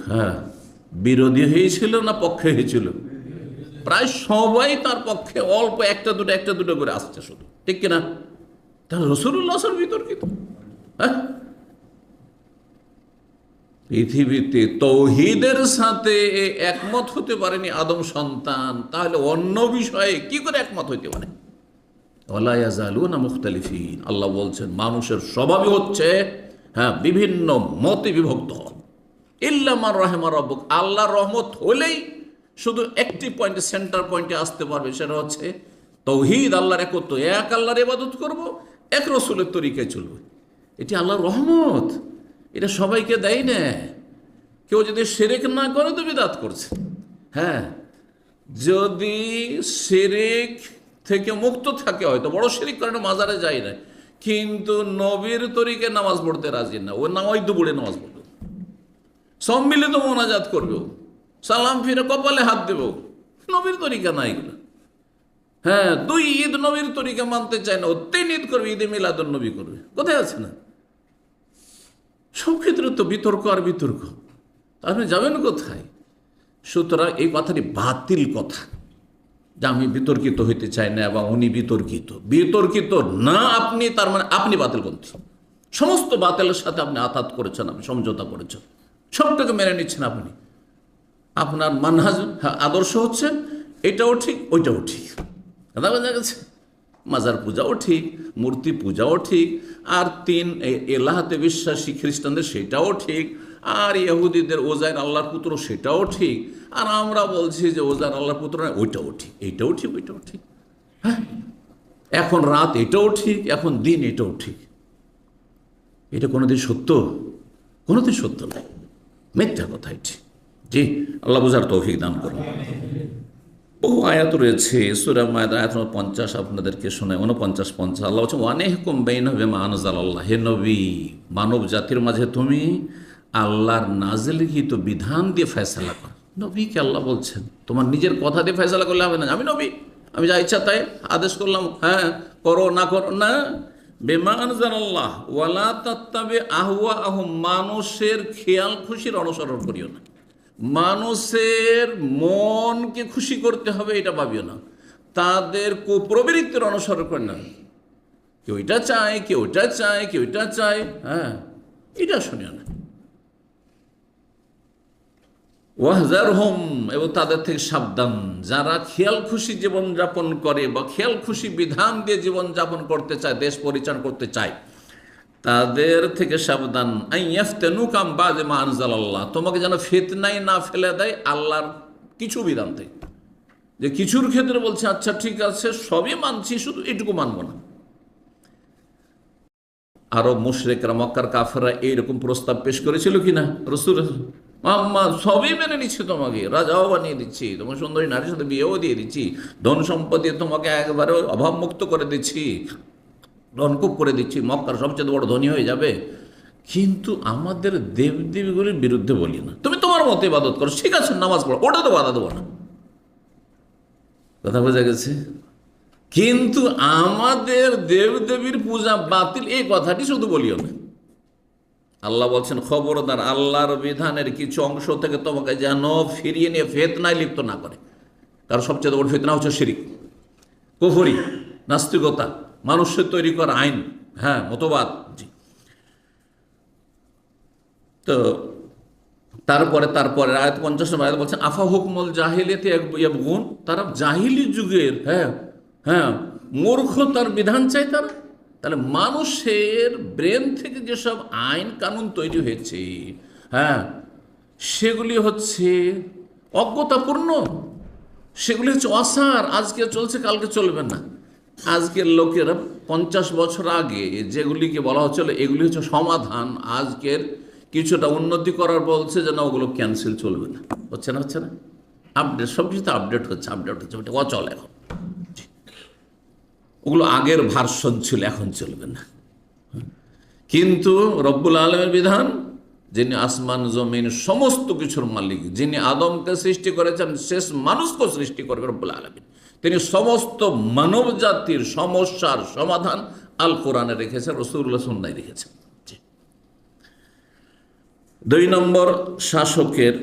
বিরোধী হয়েছিল না পক্ষে হয়েছিল? প্রায় সবাই তার পক্ষে, অল্প একটা দুটো করে আসছে শুধু, ঠিক কিনা? তাহলে রাসূলুল্লাহ সাল্লাল্লাহু আলাইহি ওয়াসাল্লাম বিতর্কিত। পৃথিবীতে তৌহিদের সাথে একমত হতে পারেনি আদম সন্তান, তাহলে অন্য বিষয়ে কি করে একমত হইতে পারে? ওয়ালা ইয়াজালুনা মুখতালিফিন। আল্লাহ বলছেন মানুষের স্বভাবই হচ্ছে বিভিন্ন মতে বিভক্ত হন। ইল্লা মান রাহিমা রাব্বুক, আল্লাহর রহমত হলেই শুধু একটি পয়েন্টে, সেন্টার পয়েন্টে আসতে পারবে, সেটা হচ্ছে তৌহিদ, আল্লাহর একত্ব, এক আল্লাহর ইবাদত করব, এক রাসূলের তরিকায় চলবে। এটি আল্লাহর রহমত, এটা সবাইকে দেয় না। কেউ যদি শিরক না করে তো বিদআত করছে। যদি শিরক থেকে মুক্ত থাকে, হয়তো বড় শিরক করে না, মাজারে যায় না, কিন্তু নবীর তরিকে নামাজ পড়তে রাজি না, ও নামাজ দুপুরে নামাজ পড়বে, সম্মিলিত মোনাজাত করবে, সালাম ফিরে কপালে হাত দেব। নবীর তরিকা না এগুলো। হ্যাঁ, 2 ঈদ নবীর তরিকা মানতে চায় না, ও 3 ঈদ করবে, ঈদে মিলাদুন নবী করবে। কোথায় আছে না? সব ক্ষেত্রে তো বিতর্ক আর বিতর্ক। আপনি যাবেন কোথায়? সুতরাং এই কথাটি বাতিল কথা, যে আমি বিতর্কিত হইতে চাই না এবং উনি বিতর্কিত না আপনি, তার মানে আপনি বাতিলপন্থী। সমস্ত বাতিলের সাথে আপনি আঘাত করেছেন, আপনি সমঝোতা করেছেন, সবটাকে মেনে নিচ্ছেন আপনি। আপনার মানহাজ, আদর্শ হচ্ছে এটাও ঠিক ওইটাও ঠিক। কথা বোঝা গেছে? মাজার পূজাও ঠিক, মূর্তি পূজাও ঠিক, আর 3 এলাহাতে বিশ্বাসী খ্রিস্টানদের সেটাও ঠিক, আর ইহুদিদের ওজাইর আল্লাহর পুত্র সেটাও ঠিক, আর আমরা বলছি যে ওজাইর আল্লাহর পুত্র নয়, ওইটাও ঠিক, এইটাও ঠিক ওইটাও ঠিক। হ্যাঁ, এখন রাত এটাও ঠিক, এখন দিন এটাও ঠিক। এটা কোনোদিন সত্য? কোনোদিন সত্য নয়, মিথ্যা কথা এটি। জি, আল্লাহ বুঝার তৌফিক দান করুন। বহু আয়াত রয়েছে সূরা মায়দা আয়াত 50 আপনাদেরকে শোনায়, 49-50। আল্লাহ বলছেন ওয়ানেহকুম বাইনাহুম বিমা আনজালাল্লাহ, হে নবী, মানব জাতির মাঝে তুমি আল্লাহর নাজিলকৃত বিধান দিয়ে ফয়সালা কর। নবীকে আল্লাহ বলছেন, তোমার নিজের কথা দিয়ে ফয়সালা করলে হবে না। আমি নবী, আমি যা ইচ্ছা তাই আদেশ করলাম, হ্যাঁ করো না করো না। বিমা আনজালাল্লাহ ওয়ালা তাত্তাবি আহওয়াহুম, মানুষের খেয়াল খুশির অনুসরণ করিও না। মানুষের মনকে খুশি করতে হবে এটা ভাবিও না, তাদের কুপ্রবৃত্তির অনুসরণ করে না। কেউ এটা চায়, কেউ ওটা চায়, কেউ এটা চায়, হ্যাঁ এটা শুনিও না। ওয়াহজারহুম, এবং তাদের থেকে সাবধান, যারা খেয়াল খুশি জীবনযাপন করে বা খেয়াল খুশি বিধান দিয়ে জীবনযাপন করতে চায়, দেশ পরিচালনা করতে চায়, তাদের থেকে সাবধান। আইয়াফতানুকাম বাযে মা আনজালাল্লাহ, তোমাকে যেন ফিতনায় না ফেলে দেয় আল্লাহর কিছু বিধান থেকে। যে কিছুর ক্ষেত্রে বলছে আচ্ছা ঠিক আছে সবই মানছি, শুধু এটুকু মানব না। আরব মুশরিকরা, মক্কার কাফেররা এইরকম প্রস্তাব পেশ করেছিল কিনা? রাসূল মুহাম্মদ সবই মেনে নিচ্ছে, তোমাকে রাজাও বানিয়ে দিচ্ছি, তোমার সুন্দরী নারীর সাথে বিয়েও দিয়ে দিচ্ছি, ধন সম্পত্তি তোমাকে একবারে অভাবমুক্ত করে দিচ্ছি, রনকুপ করে দিচ্ছি, মক্কার সবচেয়ে বড় ধনী হয়ে যাবে। কিন্তু আমাদের দেবদেবীগুলির বিরুদ্ধে বলি না, তুমি তোমার মতো ইবাদত করো, ঠিক আছে নামাজ পড়ো, ওটা তো বাধা দেবো না। কথা বোঝা গেছে? কিন্তু আমাদের দেবদেবীর পূজা বাতিল, এই কথাটি শুধু বলিও না। আল্লাহ বলছেন খবরদার, আল্লাহর বিধানের কিছু অংশ থেকে তোমাকে যেন ফিরিয়ে নিয়ে ফিতনায় লিপ্ত না করে। কারণ সবচেয়ে বড় ফিতনা হচ্ছে শিরিক, কুফরি, নাস্তিকতা, মানুষের তৈরি করা আইন, হ্যাঁ মতবাদ। জি, তো তারপরে আয়াত 50 নম্বর আয়াত বলছেন আফা হুকমুল জাহিলিয়াতি ইয়াবগুন, তারা জাহিলি যুগের মূর্খতার বিধান চাই তারা। তাহলে মানুষের ব্রেন থেকে যেসব আইন কানুন তৈরি হয়েছে, হ্যাঁ সেগুলি হচ্ছে অজ্ঞতাপূর্ণ, সেগুলি হচ্ছে অসার, আজকে চলছে কালকে চলবে না। আজকের লোকেরা 50 বছর আগে যেগুলিকে বলা হচ্ছিল এগুলি হচ্ছে সমাধান, আজকের কিছুটা উন্নতি করার বলছে যে না ওগুলো ক্যান্সেল, চলবে না। হচ্ছে না আপডেট, সব কিছুতে আপডেট হচ্ছে ওটা অচল এখন। ওগুলো আগের ভার্সন ছিল, এখন চলবে না। কিন্তু রব্বুল আলমের বিধান, যিনি আসমান জমিন সমস্ত কিছুর মালিক, যিনি আদমকে সৃষ্টি করেছেন, শেষ মানুষকে সৃষ্টি করবে রব্বুল আলমিন, তিনি সমস্ত মানব জাতির সমস্যার সমাধান আল কোরআনে রেখেছেন, রাসূলুল্লাহ সুন্নাহয় রেখেছেন। 2 নম্বর শাসকের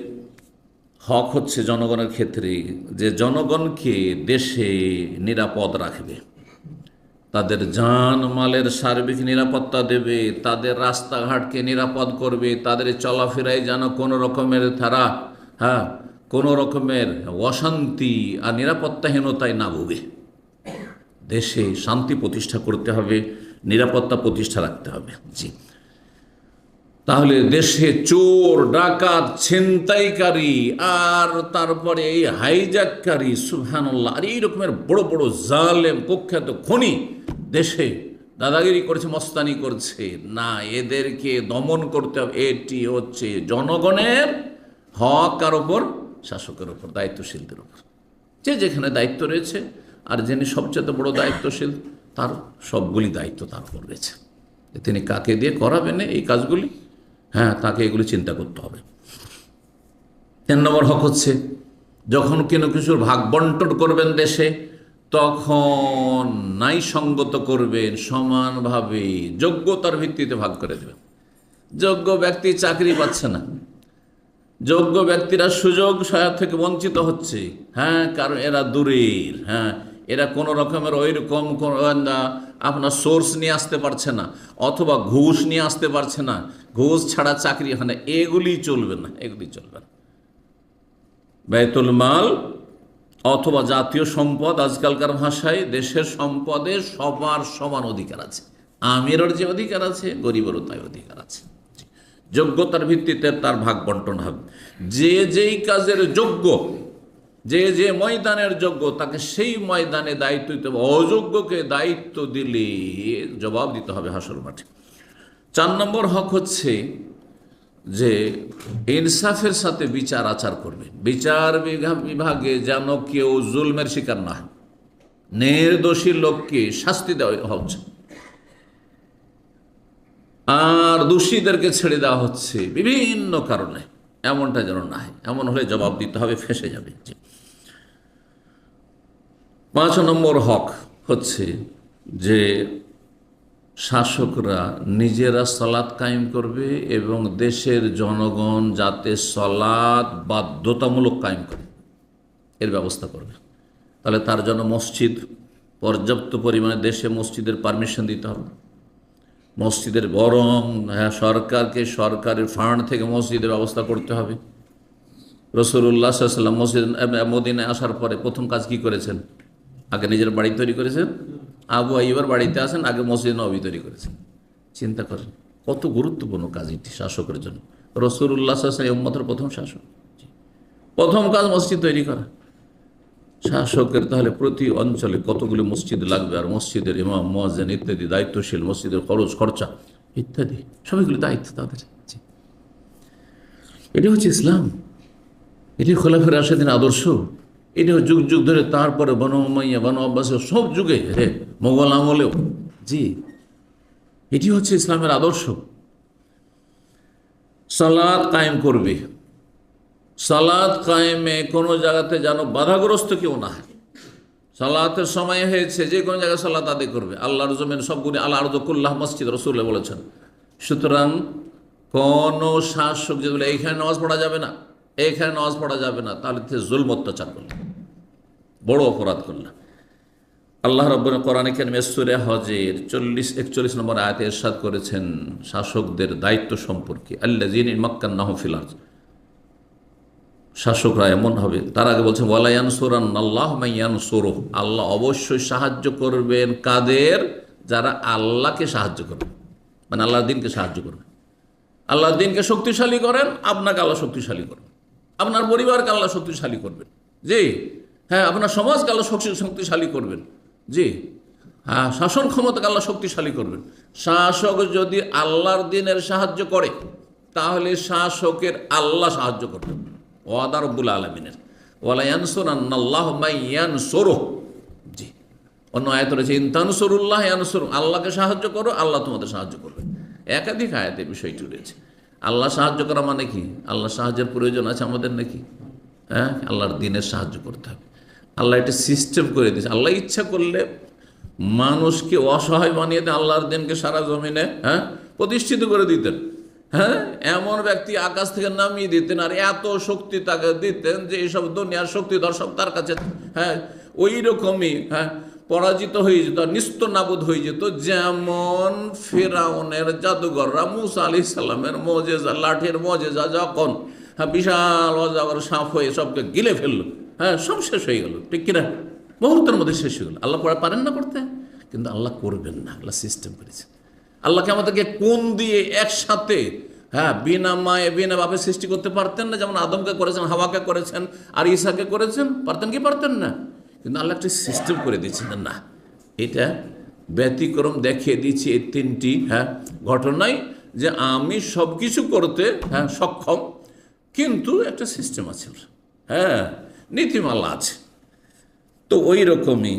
হক হচ্ছে জনগণের ক্ষেত্রে যে জনগণকে দেশে নিরাপদ রাখবে, তাদের জান মালের সার্বিক নিরাপত্তা দেবে, তাদের রাস্তাঘাটকে নিরাপদ করবে, তাদের চলাফেরায় যেন কোনো রকমের তারা কোনো রকমের অশান্তি আর নিরাপত্তাহীনতায় না ভোগে। দেশে শান্তি প্রতিষ্ঠা করতে হবে, নিরাপত্তা প্রতিষ্ঠা রাখতে হবে। জি, তাহলে দেশে চোর, ডাকাত, ছিনতাইকারী আর তারপরে এই হাইজ্যাককারী, সুবহানাল্লাহ, আর এই রকমের বড় বড় জালেম কুখ্যাত খনি দেশে দাদাগিরি করছে, মস্তানি করছে না, এদেরকে দমন করতে হবে। এটি হচ্ছে জনগণের হক কার ওপর? শাসকের ওপর, দায়িত্বশীলদের ওপর। যে যেখানে দায়িত্ব রয়েছে, আর যিনি সবচেয়ে বড় দায়িত্বশীল, তার সবগুলি দায়িত্ব তার উপর রয়েছে। তিনি কাকে দিয়ে করাবেন এই কাজগুলি, হ্যাঁ তাকে এগুলি চিন্তা করতে হবে। তিন নম্বর হক হচ্ছে যখন কোনো কিছুর ভাগ বন্টন করবেন দেশে, তখন ন্যায়সঙ্গত করবেন, সমানভাবে যোগ্যতার ভিত্তিতে ভাগ করে দেবেন। যোগ্য ব্যক্তি চাকরি পাচ্ছে না, যোগ্য ব্যক্তিরা সুযোগ সহায়তা থেকে বঞ্চিত হচ্ছে, হ্যাঁ, কারণ এরা দূরের, হ্যাঁ, এরা কোনো রকমের ওই রকম আপনার সোর্স নিয়ে আসতে পারছে না, অথবা ঘুষ নিয়ে আসতে পারছে না, ঘুষ ছাড়া চাকরি হয় না, এগুলি চলবে না, এগুলি চলবে না। বাইতুল মাল অথবা জাতীয় সম্পদ, আজকালকার ভাষায় দেশের সম্পদে সবার সমান অধিকার আছে। আমিরের যে অধিকার আছে, গরিবেরও তাই অধিকার আছে। যোগ্যতার ভিত্তিতে তার ভাগ বন্টন হবে। যে যেই কাজের যোগ্য, যে যে ময়দানের যোগ্য, তাকে সেই ময়দানে দায়িত্ব দিতে হবে। অযোগ্যকে দায়িত্ব দিলে জবাব দিতে হবে হাসর মাঠে। 4 নম্বর হক হচ্ছে যে ইনসাফের সাথে বিচার আচার করবে। বিচার বিভাগে যেন কেউ জুলমের শিকার না হয়, নির্দোষী লোককে শাস্তি দেওয়া হচ্ছে আর দোষীদেরকে ছেড়ে দেওয়া হচ্ছে বিভিন্ন কারণে, এমনটা যেন না হয়। এমন হলে জবাব দিতে হবে, ফেঁসে যাবে। 5 নম্বর হক হচ্ছে যে শাসকরা নিজেরা সালাত কায়েম করবে এবং দেশের জনগণ যাতে সালাত বাধ্যতামূলক কায়েম করে এর ব্যবস্থা করবে। তাহলে তার জন্য মসজিদ, পর্যাপ্ত পরিমাণে দেশে মসজিদের পারমিশন দিতে হবে। মসজিদের বরং সরকারকে সরকারের ফান্ড থেকে মসজিদের ব্যবস্থা করতে হবে। রাসূলুল্লাহ সাল্লাল্লাহু আলাইহি ওয়াসাল্লাম মসজিদ মদিনায় আসার পরে প্রথম কাজ কি করেছেন? আগে নিজের বাড়ি তৈরি করেছেন। আবু আইয়ুবের বাড়িতে আসেন, আগে মসজিদ নববী তৈরি করেছেন। চিন্তা করেন কত গুরুত্বপূর্ণ কাজ এটি শাসকের জন্য। রাসূলুল্লাহ সাল্লাল্লাহু আলাইহি ওয়াসাল্লাম উম্মতের প্রথম শাসক, প্রথম কাজ মসজিদ তৈরি করা। শাসকের তাহলে প্রতি অঞ্চলে কতগুলি মসজিদ লাগবে, আর মসজিদের ইমাম, মুয়াজ্জিন ইত্যাদি দায়িত্বশীল, মসজিদের খরচ খরচা ইত্যাদি সবগুলি দায়িত্ব তাদের। এটি হচ্ছে ইসলাম, এটি খোলাফায়ে রাশেদিন আদর্শ। এটি যুগ যুগ ধরে, তারপরে বনু উমাইয়া, বনু আব্বাসের সব যুগে, মোগল আমলেও, জি, এটি হচ্ছে ইসলামের আদর্শ। সালাত কায়েম করবে, সালাত কায়েমে কোনো জায়গাতে যেন বাধাগ্রস্ত কেউ না হয়। সালাতের সময় হয়েছে, যে কোনো জায়গায় সালাত আদায় করবে। আল্লাহর জমিন সবগুলি আল্লাহ আরদুকুল্লাহ মসজিদ, রাসূলুল্লাহ বলেছেন। সুতরাং কোনো শাসক যদি বলে এইখানে নামাজ পড়া যাবে না, এইখানে নামাজ পড়া যাবে না, তাহলে জুলম অত্যাচার করল, বড় অপরাধ করল। আল্লাহ রাব্বুল কোরআনে কারিমে সূরা হজের 41 নম্বর আয়াতে ইরশাদ করেছেন শাসকদের দায়িত্ব সম্পর্কে, আল্লাযীনা মাক্কান্নাহুম ফিল আরদ। শাসকরা এমন হবে, তার আগে বলছেন ওয়ালা ইয়ানসুরান্নাল্লাহু মান ইয়ানসুরুহু, আল্লাহ অবশ্যই সাহায্য করবেন কাদের? যারা আল্লাহকে সাহায্য করবে, মানে আল্লাহর দ্বীনকে সাহায্য করবে। আল্লাহর দ্বীনকে শক্তিশালী করেন, আপনাকে আল্লাহ শক্তিশালী করবেন, আপনার পরিবারকে আল্লাহ শক্তিশালী করবেন, জি হ্যাঁ, আপনার সমাজকে আল্লাহ শক্তিশালী করবেন, জি হ্যাঁ, শাসন ক্ষমতাকে আল্লাহ শক্তিশালী করবেন। শাসক যদি আল্লাহর দ্বীনের সাহায্য করে, তাহলে শাসকের আল্লাহ সাহায্য করবেন। ওয়াদা রব্বুল আলামিনের ওয়ালা ইয়ানসুরান্নাল্লাহু মান ইয়ানসুরুহু, জি। অন্য আয়াতে রয়েছে ইন তানসুরুল্লাহ ইয়ানসুরুকুম, আল্লাহকে সাহায্য করো, আল্লাহ তোমাদের সাহায্য করবে। একাধিক আয়াতে বিষয়টি রয়েছে। আল্লাহ সাহায্য করা মানে কি? আল্লাহ সাহায্যের প্রয়োজন আছে আমাদের নাকি? হ্যাঁ, আল্লাহর দ্বীনের সাহায্য করতে হবে। আল্লাহ এটা সিস্টেম করে দিয়েছে। আল্লাহ ইচ্ছা করলে মানুষকে অসহায় বানিয়ে দেন, আল্লাহর দ্বীনকে সারা জমিনে প্রতিষ্ঠিত করে দিতেন। হ্যাঁ, এমন ব্যক্তি আকাশ থেকে নামিয়ে দিতেন, আর এত শক্তি তাকে দিতেন যে এইসব দুনিয়ার শক্তিধর সব তার কাছে ওই রকমই পরাজিত হয়ে যেত, নিস্ত নাবুদ হয়ে যেত। যেমন ফিরাউনের জাদুঘররা মুসা আলাইহিস সালামের মুজিজা, লাঠির মুজিজা যখন বিশাল অজগর সাপ হয়ে সবকে গিলে ফেললো, সব শেষ হয়ে গেল, ঠিক কিনা? মুহূর্তের মধ্যে শেষ হয়ে গেল। আল্লাহ পারেন না করতে, কিন্তু আল্লাহ করবেন না, আল্লাহ সিস্টেম করেছে। আল্লাহকে আমাদেরকে কোন দিয়ে একসাথে বিনা মায়ে বিনা বাপে সৃষ্টি করতে পারতেন না? যেমন আদমকে করেছেন, হাওয়াকে করেছেন, আর ঈসাকে করেছেন, পারতেন কি পারতেন না? কিন্তু আল্লাহ একটা সিস্টেম করে দিয়েছেন, না এটা ব্যতিক্রম দেখিয়ে দিচ্ছি এই 3টি ঘটনায়, যে আমি সব কিছু করতে সক্ষম, কিন্তু একটা সিস্টেম আছে, নীতিমালা আছে। তো ওই রকমই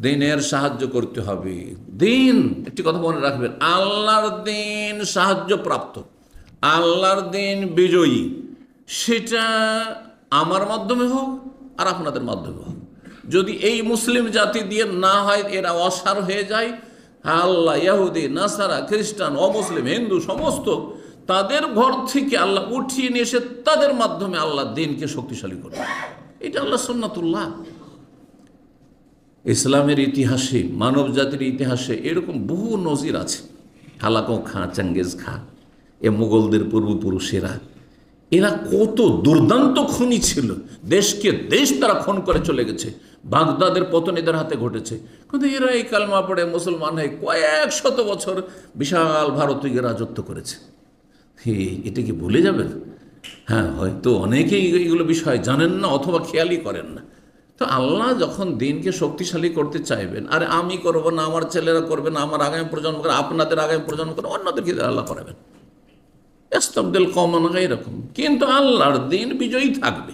দ্বীনের সাহায্য করতে হবে। দ্বীন, একটি কথা মনে রাখবেন, আল্লাহর দ্বীন সাহায্য প্রাপ্ত, আল্লাহর দ্বীন বিজয়ী, সেটা আমার মাধ্যমে হোক আর আপনাদের মাধ্যমে হোক। যদি এই মুসলিম জাতি দিয়ে না হয়, এরা অসার হয়ে যায়, আল্লাহ ইহুদি, নাসারা, খ্রিস্টান, অমুসলিম, হিন্দু সমস্ত তাদের ঘর থেকে আল্লাহ উঠিয়ে নিয়ে এসে তাদের মাধ্যমে আল্লাহ দিনকে শক্তিশালী করবে। এটা আল্লাহ সুন্নাতুল্লাহ। ইসলামের ইতিহাসে, মানব জাতির ইতিহাসে এরকম বহু নজির আছে। হালাকো খাঁ, চেঙ্গেজ খাঁ, এ মুঘলদের পূর্বপুরুষেরা, এরা কত দুর্দান্ত খুনি ছিল। দেশকে দেশ তারা খুন করে চলে গেছে। বাগদাদের পতন এদের হাতে ঘটেছে, কিন্তু এরা এই কালমা পড়ে মুসলমান হয়ে কয়েক শত বছর বিশাল ভারতে রাজত্ব করেছে। এটা কি ভুলে যাবেন? হ্যাঁ, হয়তো অনেকেই এগুলো বিষয় জানেন না অথবা খেয়ালই করেন না। তো আল্লাহ যখন দিনকে শক্তিশালী করতে চাইবেন, আরে আমি করব না, আমার ছেলেরা করবে না, আমার আগামী প্রজন্ম করে, আপনাদের আগামী প্রজন্ম করে, অন্যদেরকে আল্লাহ করাবেন। ইস্তাবদিল কওমান গায়রাকুম, কিন্তু আল্লাহর দিন বিজয়ী থাকবে।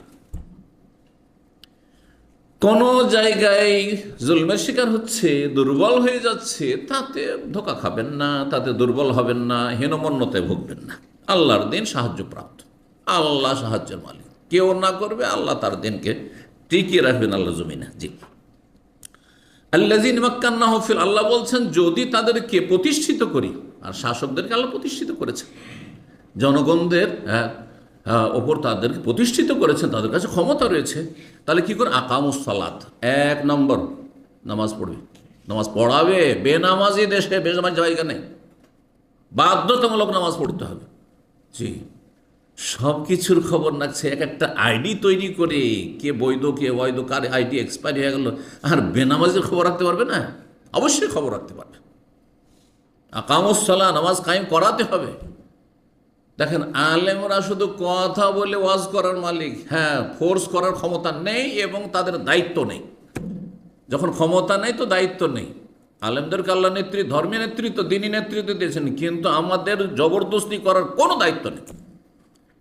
কোন জায়গায় জুলমের শিকার হচ্ছে, দুর্বল হয়ে যাচ্ছে, তাতে ধোঁকা খাবেন না, তাতে দুর্বল হবেন না, হীনমন্যতায় ভুগবেন না। আল্লাহর দিন সাহায্যপ্রাপ্ত, আল্লাহ সাহায্যের মালিক। কেউ না করবে, আল্লাহ তার দিনকে টিকিয়ে রাখবেন আল্লাহ জমিনে। জি, আল্লাযীনা মাক্কান্নাহুম ফিল, আল্লাহ বলছেন যদি তাদেরকে প্রতিষ্ঠিত করি, আর শাসকদেরকে আল্লাহ প্রতিষ্ঠিত করেছেন, জনগণদের ওপর তাদেরকে প্রতিষ্ঠিত করেছেন, তাদের কাছে ক্ষমতা রয়েছে, তাহলে কি করে? আকামুস সালাত, এক নম্বর নামাজ পড়বে, নামাজ পড়াবে। বেনামাজি দেশে বেনামাজ জায়গা নেই, বাধ্যতামূলক নামাজ পড়তে হবে। জি, সব কিছুর খবর রাখছে, এক একটা আইডি তৈরি করে, কে বৈধ কে অবৈধ, কার আইডি এক্সপায়ারি হয়ে গেল, আর বেনামাজের খবর রাখতে পারবে না? অবশ্যই খবর রাখতে পারবে। আকামুস সালাত, নামাজ কায়েম করাতে হবে। দেখেন, আলেমরা শুধু কথা বলে ওয়াজ করার মালিক, হ্যাঁ, ফোর্স করার ক্ষমতা নেই এবং তাদের দায়িত্ব নেই। যখন ক্ষমতা নেই তো দায়িত্ব নেই। আলেমদেরকে আল্লাহ নেতৃত্ব, ধর্মীয় নেতৃত্ব, দিনী নেতৃত্ব দিয়েছেন, কিন্তু আমাদের জবরদস্তি করার কোনো দায়িত্ব নেই।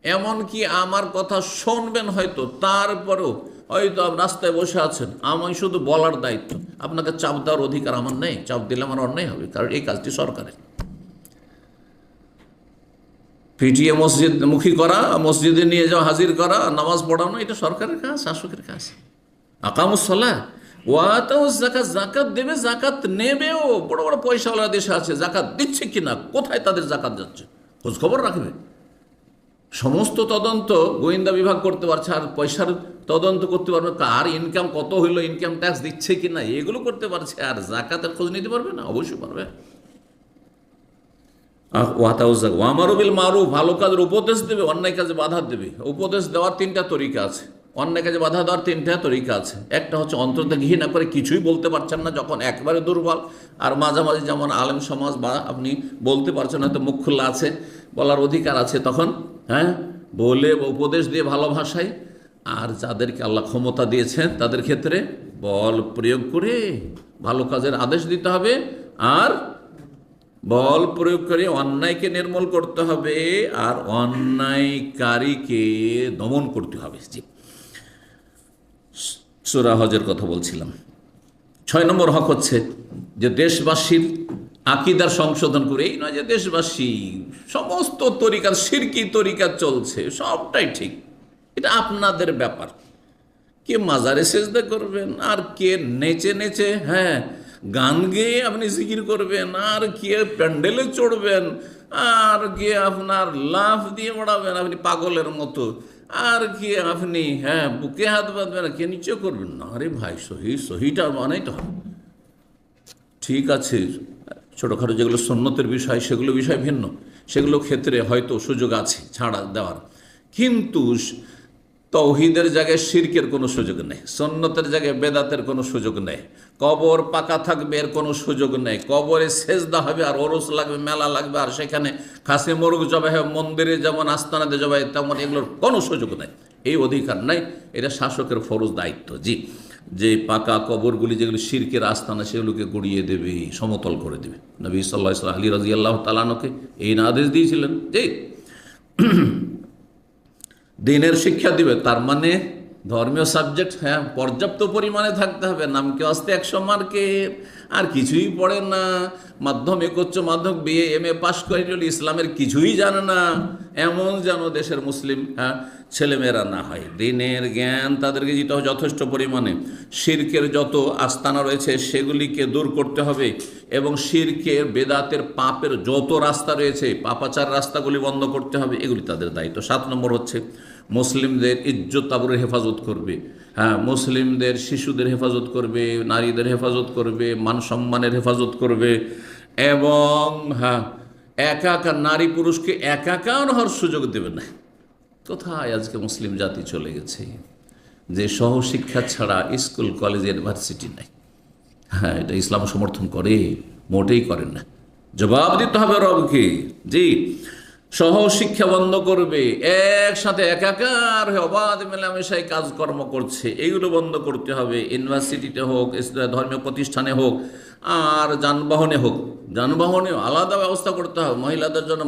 এমনকি আমার কথা শুনবেন হয়তো, তারপরেও হয়তো রাস্তায় বসে আছেন, আমি শুধু বলার দায়িত্ব, আপনাকে চাপ দেওয়ার অধিকার আমার নেই। চাপ দিলে আমার অন্যায় হবে, কারণ এই কাজটি সরকারের। পিটিয়ে মসজিদ মুখী করা, মসজিদে নিয়ে যাওয়া, হাজির করা, নামাজ পড়ানো, এটা সরকারের কাজ, শাসকের কাজ। আকামুস সালাহ ওয়া আতাউজ যাকাত, যাকাত দেবে, যাকাত নেবেও। বড় বড় পয়সাওয়ালা দেশে আছে, যাকাত দিচ্ছে কিনা, কোথায় তাদের যাকাত যাচ্ছে, খোঁজ খবর রাখবে। সমস্ত তদন্ত গোয়েন্দা বিভাগ করতে পারছে, আর পয়সার তদন্ত করতে পারবে, কার ইনকাম কত হইলো, ইনকাম ট্যাক্স দিচ্ছে কিনা, এগুলো করতে পারছে, আর যাকাতের খোঁজ নিতে পারবে না? অবশ্যই পারবে। ওয়ামারু বিল মারুফ, ভালো কাজের উপদেশ দেবে, অন্যায় কাজে বাধা দেবে। উপদেশ দেওয়ার তিনটা তরিকা আছে, অন্যায় কাজে বাধা দেওয়ার তিনটা তরিকা আছে। একটা হচ্ছে অন্তর থেকে ঘৃণা করে কিছুই বলতে পারছেন না, যখন একেবারে দুর্বল, আর মাঝামাঝি যেমন আলেম সমাজ বা আপনি বলতে পারছেন, হয়তো মুখ খোলা আছে, বলার অধিকার আছে, তখন হ্যাঁ বলে উপদেশ দিয়ে ভালো ভাষায়। আর যাদেরকে আল্লাহ ক্ষমতা দিয়েছেন তাদের ক্ষেত্রে বল প্রয়োগ করে ভালো কাজের আদেশ দিতে হবে, আর বল প্রয়োগ করে অন্যায়কে নির্মূল করতে হবে, আর অন্যায়কারীকে দমন করতে হবে। জি, সূরা হজের কথা বলছিলাম। 6 নম্বর হক হচ্ছে যে দেশবাসীর আকীদার সংশোধন করে, এই নয় যে দেশবাসী সমস্ত তরিকার শিরকি তরিকা চলছে, সবটাই ঠিক, এটা আপনাদের ব্যাপার। কে মাজারে সেজদা করবেন, আর কে নেচে নেচে হ্যাঁ গান গেয়ে আপনি জিকির করবেন, আর কে প্যান্ডেলে চড়বেন, আর কে আপনার লাফ দিয়ে ওড়াবেন আপনি পাগলের মতো, আর কি আপনি হ্যাঁ বুকে হাত বাঁধবেন, কে নিচে করবেন না। আরে ভাই, সহিটা মানেই তো হবে। ঠিক আছে, ছোটোখাটো যেগুলো সুন্নতের বিষয়, সেগুলো বিষয় ভিন্ন, সেগুলো ক্ষেত্রে হয়তো সুযোগ আছে ছাড়া দেওয়ার, কিন্তু তৌহিদের জায়গায় শিরকের কোনো সুযোগ নেই, সুন্নতের জায়গায় বেদাতের কোনো সুযোগ নেই, কবর পাকা থাকবে এর কোনো সুযোগ নেই, কবরে সেজদা হবে আর ওরস লাগবে, মেলা লাগবে, আর সেখানে খাসি মোরগ জবাই হবে, মন্দিরে যেমন আস্তানাতে জবাই তেমন, এগুলোর কোনো সুযোগ নেই, এই অধিকার নাই। এটা শাসকের ফরজ দায়িত্ব। জি, যে পাকা কবরগুলি যেগুলি শিরকের আস্তানা, সেগুলোকে গড়িয়ে দেবে, সমতল করে দেবে। নবী সাল্লাল্লাহু আলাইহি ওয়াসাল্লাম আলী রাদিয়াল্লাহু তাআলা আনহুকে এই আদেশ দিয়েছিলেন যে দিনের শিক্ষা দিবে, তার মানে ধর্মীয় সাবজেক্ট হ্যাঁ পর্যাপ্ত পরিমাণে থাকতে হবে। নামকে আসতে 100 মার্কের, আর কিছুই পড়ে না, মাধ্যমিক উচ্চ মাধ্যমিক বিএ এমএ পাশ করে ইসলামের কিছুই জানে না, এমন যেন দেশের মুসলিম হ্যাঁ ছেলেমেয়েরা না হয়। দিনের জ্ঞান তাদেরকে দিতে হবে যথেষ্ট পরিমাণে। শিরকের যত আস্তানা রয়েছে সেগুলিকে দূর করতে হবে, এবং শিরকের, বেদাতের, পাপের যত রাস্তা রয়েছে, পাপাচার রাস্তাগুলি বন্ধ করতে হবে। এগুলি তাদের দায়িত্ব। 7 নম্বর হচ্ছে মুসলিমদের ইজ্জত আবরুর হেফাজত করবে। হ্যাঁ, মুসলিমদের শিশুদের হেফাজত করবে, নারীদের হেফাজত করবে, মান সম্মানের হেফাজত করবে, এবং হ্যাঁ, একাকার নারী পুরুষকে একাকার হওয়ার সুযোগ দেবে না। কোথায় আজকে মুসলিম জাতি চলে গেছে যে সহশিক্ষা ছাড়া স্কুল, কলেজ, ইউনিভার্সিটি নাই। হ্যাঁ, এটা ইসলাম সমর্থন করে? মোটেই করেন না। জবাব দিতে হবে রবকে। জি, সহশিক্ষা বন্ধ করবে, একসাথে একাকার হয়ে অবাধ মেলামেশায় কাজকর্ম করছে, এগুলো বন্ধ করতে হবে। ইউনিভার্সিটিতে হোক, ধর্মীয় প্রতিষ্ঠানে হোক, আর যানবাহনে হোক, যানবাহনেও আলাদা ব্যবস্থা করতে হবে। মহিলাদের জন্য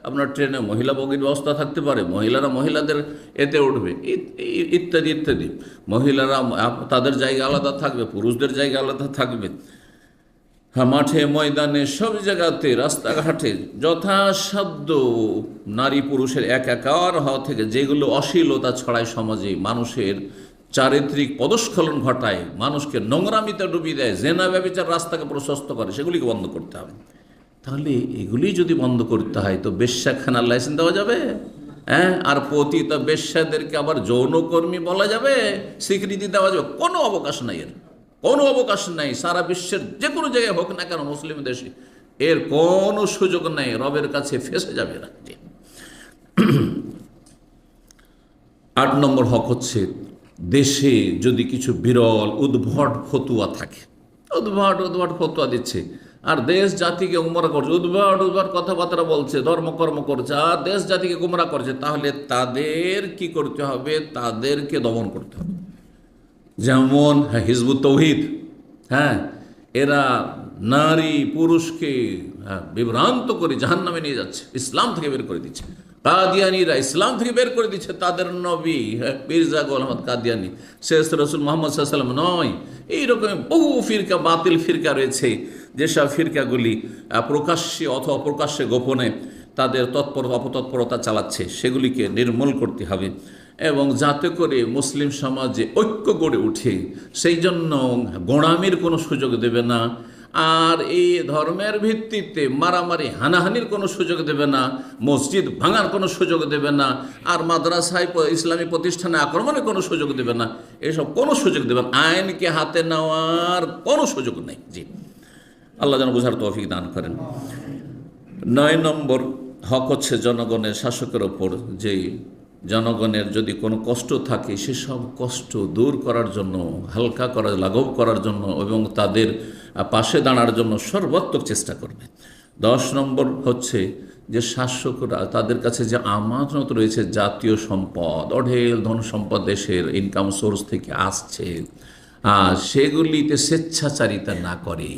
আপনার ট্রেনে মহিলা বগির ব্যবস্থা থাকতে পারে, মহিলারা মহিলাদের এতে উঠবে, ইত্যাদি ইত্যাদি। মহিলারা তাদের জায়গা আলাদা থাকবে, পুরুষদের জায়গা আলাদা থাকবে। হ্যাঁ, মাঠে ময়দানে সব জায়গাতে, রাস্তাঘাটে যথাসাধ্য নারী পুরুষের একাকার হওয়া থেকে যেগুলো অশ্লীলতা ছড়ায়, সমাজে মানুষের চারিত্রিক পদস্খলন ঘটায়, মানুষকে নোংরামিতে ডুবিয়ে দেয়, জেনা ব্যভিচার রাস্তাকে প্রশস্ত করে, সেগুলিকে বন্ধ করতে হবে। তাহলে এগুলি যদি বন্ধ করতে হয় তো বেশ্যাখানার লাইসেন্স দেওয়া যাবে? হ্যাঁ, আর পতিত বেশ্যাদেরকে আবার যৌনকর্মী বলা যাবে, স্বীকৃতি দেওয়া যাবে? কোনো অবকাশ নাই, এর কোনো অবকাশ নাই। সারা বিশ্বের যে কোনো জায়গায় হোক না কেন, মুসলিম দেশে এর কোনো সুযোগ নেই, রবের কাছে ফেসে যাবে এরা। 8 নম্বর হক হচ্ছে, দেশে যদি কিছু বিরল উদ্ভট ফতুয়া থাকে, উদ্ভট ফতুয়া দিচ্ছে, আর দেশ জাতিকে গুমরা করছে, উদ্ভট কথাবার্তা বলছে, ধর্মকর্ম করছে, আর দেশ জাতিকে গুমরা করছে, তাহলে তাদের কি করতে হবে? তাদেরকে দমন করতে হবে। যেমন হিজবুত তৌহিদ, হ্যাঁ, এরা নারী পুরুষকে বিভ্রান্ত করে জাহান্নামে নিয়ে যাচ্ছে, ইসলাম থেকে বের করে দিচ্ছে। কাদিয়ানিরা ইসলাম থেকে বের করে দিচ্ছে তাদের নবী মির্জা গোলাম আহমদ কাদিয়ানি, শেষ রসুল মোহাম্মদ সাল্লাল্লাহু আলাইহি ওয়াসাল্লাম নয়। এইরকম বহু ফিরকা, বাতিল ফিরকা রয়েছে, যেসব ফিরকাগুলি প্রকাশ্যে অথবা প্রকাশ্যে গোপনে তাদের অপতৎপরতা চালাচ্ছে, সেগুলিকে নির্মূল করতে হবে, এবং যাতে করে মুসলিম সমাজে ঐক্য গড়ে উঠে। সেই জন্য গোঁড়ামির কোনো সুযোগ দেবে না, আর এই ধর্মের ভিত্তিতে মারামারি হানাহানির কোনো সুযোগ দেবে না, মসজিদ ভাঙার কোনো সুযোগ দেবে না, আর মাদ্রাসায় ইসলামী প্রতিষ্ঠানে আক্রমণের কোনো সুযোগ দেবে না। এসব কোনো সুযোগ দেবে না, আইনকে হাতে নেওয়ার কোনো সুযোগ নেই। জি, আল্লাহ যেন বুঝার তৌফিক দান করেন। 9 নম্বর হক হচ্ছে জনগণের, শাসকের ওপর, যে জনগণের যদি কোনো কষ্ট থাকে সেসব কষ্ট দূর করার জন্য, হালকা করার, লাঘব করার জন্য এবং তাদের পাশে দাঁড়ার জন্য সর্বাত্মক চেষ্টা করবে। 10 নম্বর হচ্ছে যে শাসকরা, তাদের কাছে যে আমানত রয়েছে, জাতীয় সম্পদ, অঢেল ধন সম্পদ দেশের ইনকাম সোর্স থেকে আসছে, সেগুলিতে স্বেচ্ছাচারিতা না করে,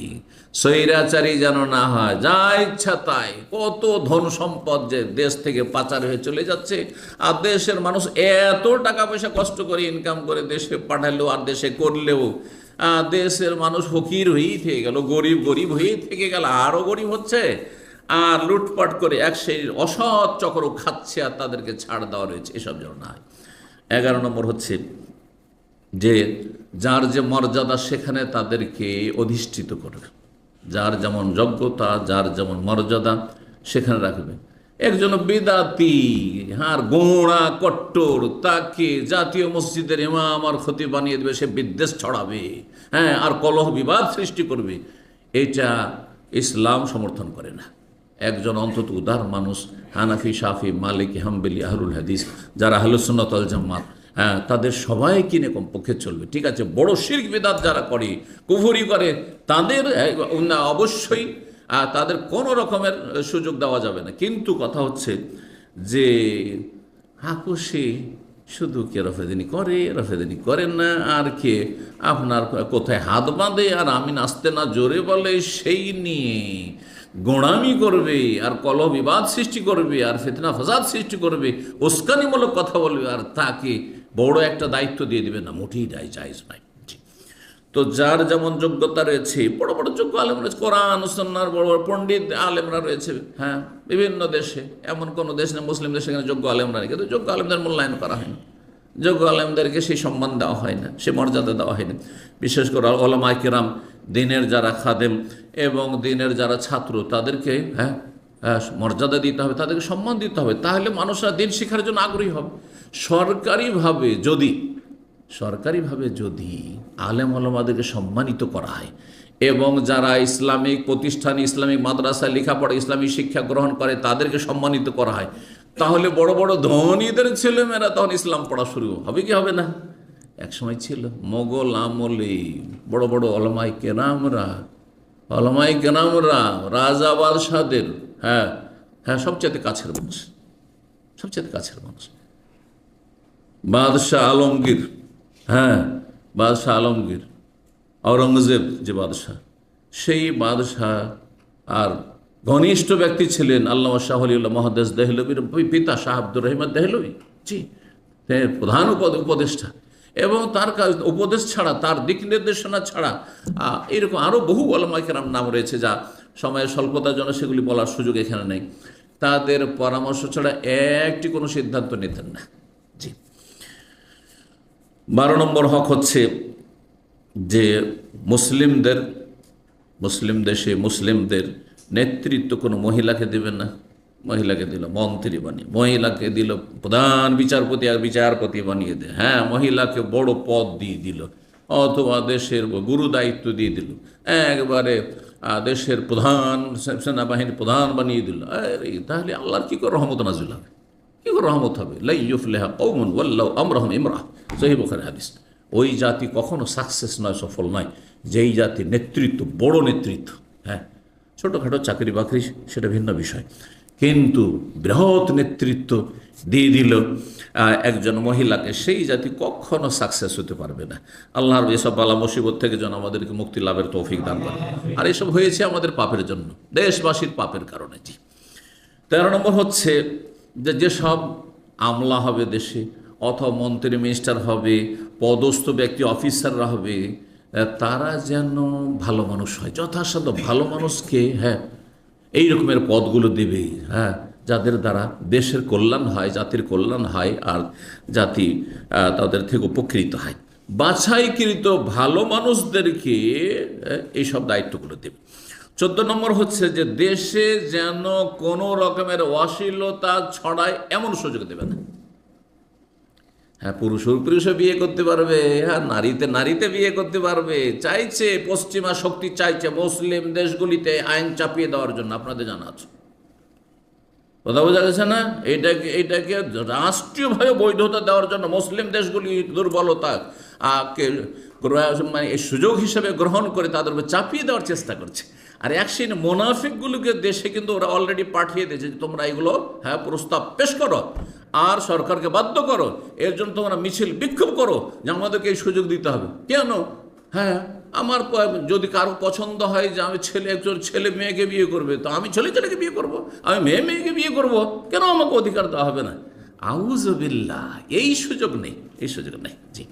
স্বৈরাচারী যেন না হয়, যা ইচ্ছা তাই। কত ধন সম্পদ যে দেশ থেকে পাচার হয়ে চলে যাচ্ছে, আর দেশের মানুষ এত টাকা পয়সা কষ্ট করে ইনকাম করে দেশে পাঠালো, আর দেশে করলেও দেশের মানুষ ফকির হয়েই থেকে গেল, গরিব হয়েই থেকে গেল, আরও গরিব হচ্ছে, আর লুটপাট করে এক সেই অসৎ চক্র খাচ্ছে, আর তাদেরকে ছাড় দেওয়া রয়েছে। এসব যেন না হয়। 11 নম্বর হচ্ছে যে যার যে মর্যাদা সেখানে তাদেরকে অধিষ্ঠিত করবে, যার যেমন যোগ্যতা, যার যেমন মর্যাদা সেখানে রাখবে। একজন বিদাতি, আর গোঁড়া কট্টর, তাকে জাতীয় মসজিদের ইমাম আর খতিব বানিয়ে দেবে, সে বিদ্বেষ ছড়াবে, হ্যাঁ, আর কলহ বিবাদ সৃষ্টি করবে। এটা ইসলাম সমর্থন করে না। একজন অন্তত উদার মানুষ, হানাফি, শাফি, মালিকি, হাম্বলি, আহলুল হাদিস, যারা আহলুস সুন্নাত ওয়াল জামাত, হ্যাঁ, তাদের সবাই কিনে কমপক্ষে চলবে। ঠিক আছে, বড় শিরক বিদআত যারা করে, কুফরি করে, তাদের অবশ্যই তাদের কোনো রকমের সুযোগ দেওয়া যাবে না। কিন্তু কথা হচ্ছে যে হাকুশি শুধু কে রফেদিনী করেন না, আর কে আপনার কোথায় হাত বাঁধে আর আমি নাচতে না জোরে বলে, সেই নিয়ে গোঁড়ামি করবে, আর কলহ বিবাদ সৃষ্টি করবে, আর ফিতনা ফাসাদ সৃষ্টি করবে, উস্কানিমূলক কথা বলবে, আর তাকে বড় একটা দায়িত্ব দিয়ে দিবে না, মোটেই জায়েজ নাই। তো তো যার যেমন যোগ্যতা রয়েছে, বড় বড় যোগ্য আলেম রয়েছে, কোরআন সুন্নাহর বড় বড় পণ্ডিত আলেমরা রয়েছে। হ্যাঁ, বিভিন্ন দেশে, এমন কোনো দেশ নেই মুসলিম দেশে সেখানে যোগ্য আলেমরা নেই, কিন্তু যোগ্য আলেমদের মূল্যায়ন করা হয় না, যোগ্য আলেমদেরকে সেই সম্মান দেওয়া হয় না, সে মর্যাদা দেওয়া হয় না। বিশেষ করে উলামায়ে কেরাম, দিনের যারা খাদেম এবং দিনের যারা ছাত্র, তাদেরকে মর্যাদা দিতে হবে, তাদেরকে সম্মান দিতে হবে, তাহলে মানুষরা দিন শিক্ষার জন্য আগ্রহী হবে। সরকারিভাবে যদি আলেম ওলামাদেরকে সম্মানিত করা হয় এবং যারা ইসলামিক প্রতিষ্ঠান, ইসলামিক মাদ্রাসায় লেখাপড়া, ইসলামিক শিক্ষা গ্রহণ করে তাদেরকে সম্মানিত করা হয়, তাহলে বড় বড় ধনীদের ছেলেমেয়েরা তখন ইসলাম পড়া শুরু হবে কি হবে না? একসময় ছিল মোগল আমলে বড় বড় ওলামায়ে কেরামরা রাজা বাদশাহদের সবচেয়ে কাছের মানুষ, সবচেয়ে কাছের মানুষ। বাদশাহ আলমগীর, আওরঙ্গজেব যে বাদশাহ, সেই বাদশাহ আর ঘনিষ্ঠ ব্যক্তি ছিলেন আল্লামা শাহ ওয়ালিউল্লাহ মুহাদ্দিস দেহলভির পিতা শাহ আব্দুর রহিম দেহলভি, জি, প্রধান উপদেষ্টা। এবং তার কাজ উপদেশ ছাড়া, তার দিক নির্দেশনা ছাড়া এরকম আরও বহু ওলামায়ে কেরাম নাম রয়েছে, যা সময়ের স্বল্পতার জন্য সেগুলি বলার সুযোগ এখানে নেই। তাদের পরামর্শ ছাড়া একটি কোনো সিদ্ধান্ত নিতেন না। জি। 12 নম্বর হক হচ্ছে যে মুসলিম দেশে মুসলিমদের নেতৃত্ব কোনো মহিলাকে দেবেন না। মহিলাকে দিল মন্ত্রী বানিয়ে, মহিলাকে দিল প্রধান বিচারপতি আর বিচারপতি বানিয়ে দেয়, মহিলাকে বড় পদ দিয়ে দিল, অথবা দেশের গুরু দায়িত্ব দিয়ে দিল, একবারে দেশের প্রধান, সেনাবাহিনীর প্রধান বানিয়ে দিল। তাহলে আল্লাহর কী করে রহমত নাজিল হবে? কী করে রহমত হবে? লা ইউফলিহু কওমুন ওয়াল্লাউ আমরাহুম ইমরাহ, সহিহ বুখারী হাদিস। ওই জাতি কখনো সাকসেস নয়, সফল নয়, যেই জাতির নেতৃত্ব, বড় নেতৃত্ব, ছোটোখাটো চাকরি বাকরি সেটা ভিন্ন বিষয়, কিন্তু বৃহৎ নেতৃত্ব দিয়ে দিল একজন মহিলাকে, সেই জাতি কখনো সাকসেস হতে পারবে না। আল্লাহর এসব বালা মুসিবত থেকে যেন আমাদেরকে মুক্তি লাভের তৌফিক দান করে। আর এসব হয়েছে আমাদের পাপের জন্য, দেশবাসীর পাপের কারণে। 13 নম্বর হচ্ছে যে যেসব আমলা হবে দেশে, অথবা মন্ত্রী মিনিস্টার হবে, পদস্থ ব্যক্তি অফিসাররা হবে, তারা যেন ভালো মানুষ হয়, যথাসাধ্য ভালো মানুষকে এই রকমের পদগুলো দেবে, যাদের দ্বারা দেশের কল্যাণ হয়, জাতির কল্যাণ হয়, আর জাতি তাদের থেকে উপকৃত হয়। বাছাইকৃত ভালো মানুষদেরকে এইসব দায়িত্বগুলো দেবে। 14 নম্বর হচ্ছে যে দেশে যেন কোনো রকমের অশ্লীলতা ছড়ায় এমন সুযোগ দেবে না। পুরুষে বিয়ে করতে পারবে, নারীতে বিয়ে করতে পারবে, চাইছে পশ্চিমা শক্তি চাইছে মুসলিম দেশগুলিতে আইন চাপিয়ে দেওয়ার জন্য, আপনাদের জানা আছে, কথা বোঝা গেছে না? এইটাকে রাষ্ট্রীয়ভাবে বৈধতা দেওয়ার জন্য মুসলিম দেশগুলি দুর্বলতা মানে এই সুযোগ হিসেবে গ্রহণ করে তাদের উপর চাপিয়ে দেওয়ার চেষ্টা করছে। আর একদিন মোনাফিকগুলোকে দেশে কিন্তু ওরা অলরেডি পাঠিয়ে দিয়েছে, তোমরা এগুলো প্রস্তাব পেশ করো আর সরকারকে বাধ্য করো, এর জন্য তোমরা মিছিল বিক্ষোভ করো যে আমাদেরকে এই সুযোগ দিতে হবে। কেন? আমার যদি কারো পছন্দ হয় যে আমি একজন ছেলে মেয়েকে বিয়ে করবে, তো আমি ছেলেকে বিয়ে করব, আমি মেয়েকে বিয়ে করব, কেন আমাকে অধিকার দেওয়া হবে না? আউযুবিল্লাহ, এই সুযোগ নেই। জি,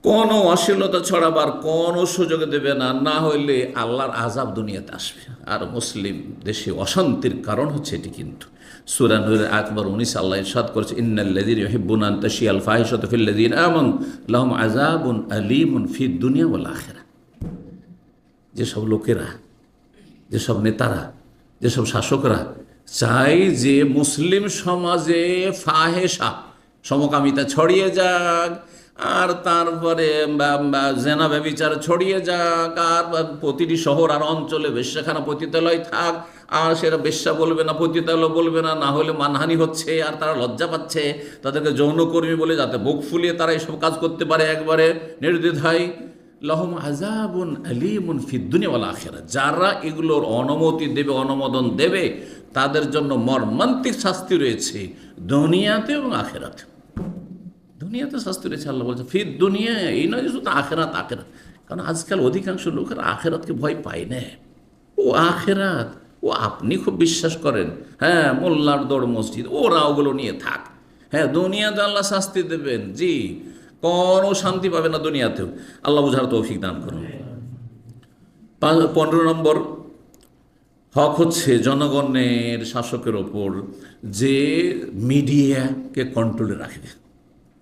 কোনো অশ্লীলতা ছড়াবার কোনো সুযোগ দেবে না, না হইলে আল্লাহর আযাব দুনিয়াতে আসবে। আর মুসলিম দেশে অশান্তির কারণ হচ্ছে এটি। কিন্তু সূরা নূরের আয়াত নম্বর 19 আল্লাহ ইরশাদ করেছে, ইন্নাল্লাযীনা ইউহিব্বুনা আন তাশিয়াল ফাহিশাতু ফিল্লাযীনা আমানু লাহুম আযাবুন আলীমুন ফিদ দুনিয়া ওয়াল আখিরাহ। যেসব লোকেরা, যেসব নেতারা, যেসব শাসকরা চাই যে মুসলিম সমাজে ফাহেসা, সমকামিতা ছড়িয়ে যাক, আর তারপরে জেনা ব্যভিচার ছড়িয়ে যাক, আর প্রতিটি শহর আর অঞ্চলে বেশ্যাখানা পতিতালয় থাক, আর সেটা বেশ্যা বলবে না, পতিতালয় বলবে না, না হলে মানহানি হচ্ছে, আর তারা লজ্জা পাচ্ছে, তাদেরকে যৌনকর্মী বলে যাতে বুক ফুলিয়ে তারা এইসব কাজ করতে পারে একবারে নির্দ্বিধায়। লাহুম আযাবুন আলীমুন ফিদ দুনিয়া ওয়াল আখিরাহ। যারা এগুলোর অনুমতি দেবে, অনুমোদন দেবে, তাদের জন্য মর্মান্তিক শাস্তি রয়েছে দুনিয়াতে এবং আখিরাতে। দুনিয়াতে শাস্তি রয়েছে, আল্লাহ বলছে ফিদ দুনিয়া, এই নয় যে শুধু আখিরাত। কারণ আজকাল অধিকাংশ লোকের আখিরাতকে ভয় পায় না। ও আখিরাত, ও আপনি খুব বিশ্বাস করেন, মোল্লার দৌড় মসজিদ, ওরা ওগুলো নিয়ে থাক। দুনিয়াতে আল্লাহ শাস্তি দেবেন, জি, কোনো শান্তি পাবে না দুনিয়াতেও। আল্লাহ বুঝার তৌফিক দান করুন। 15 নম্বর হক হচ্ছে জনগণের শাসকের ওপর যে মিডিয়াকে কন্ট্রোলে রাখবে।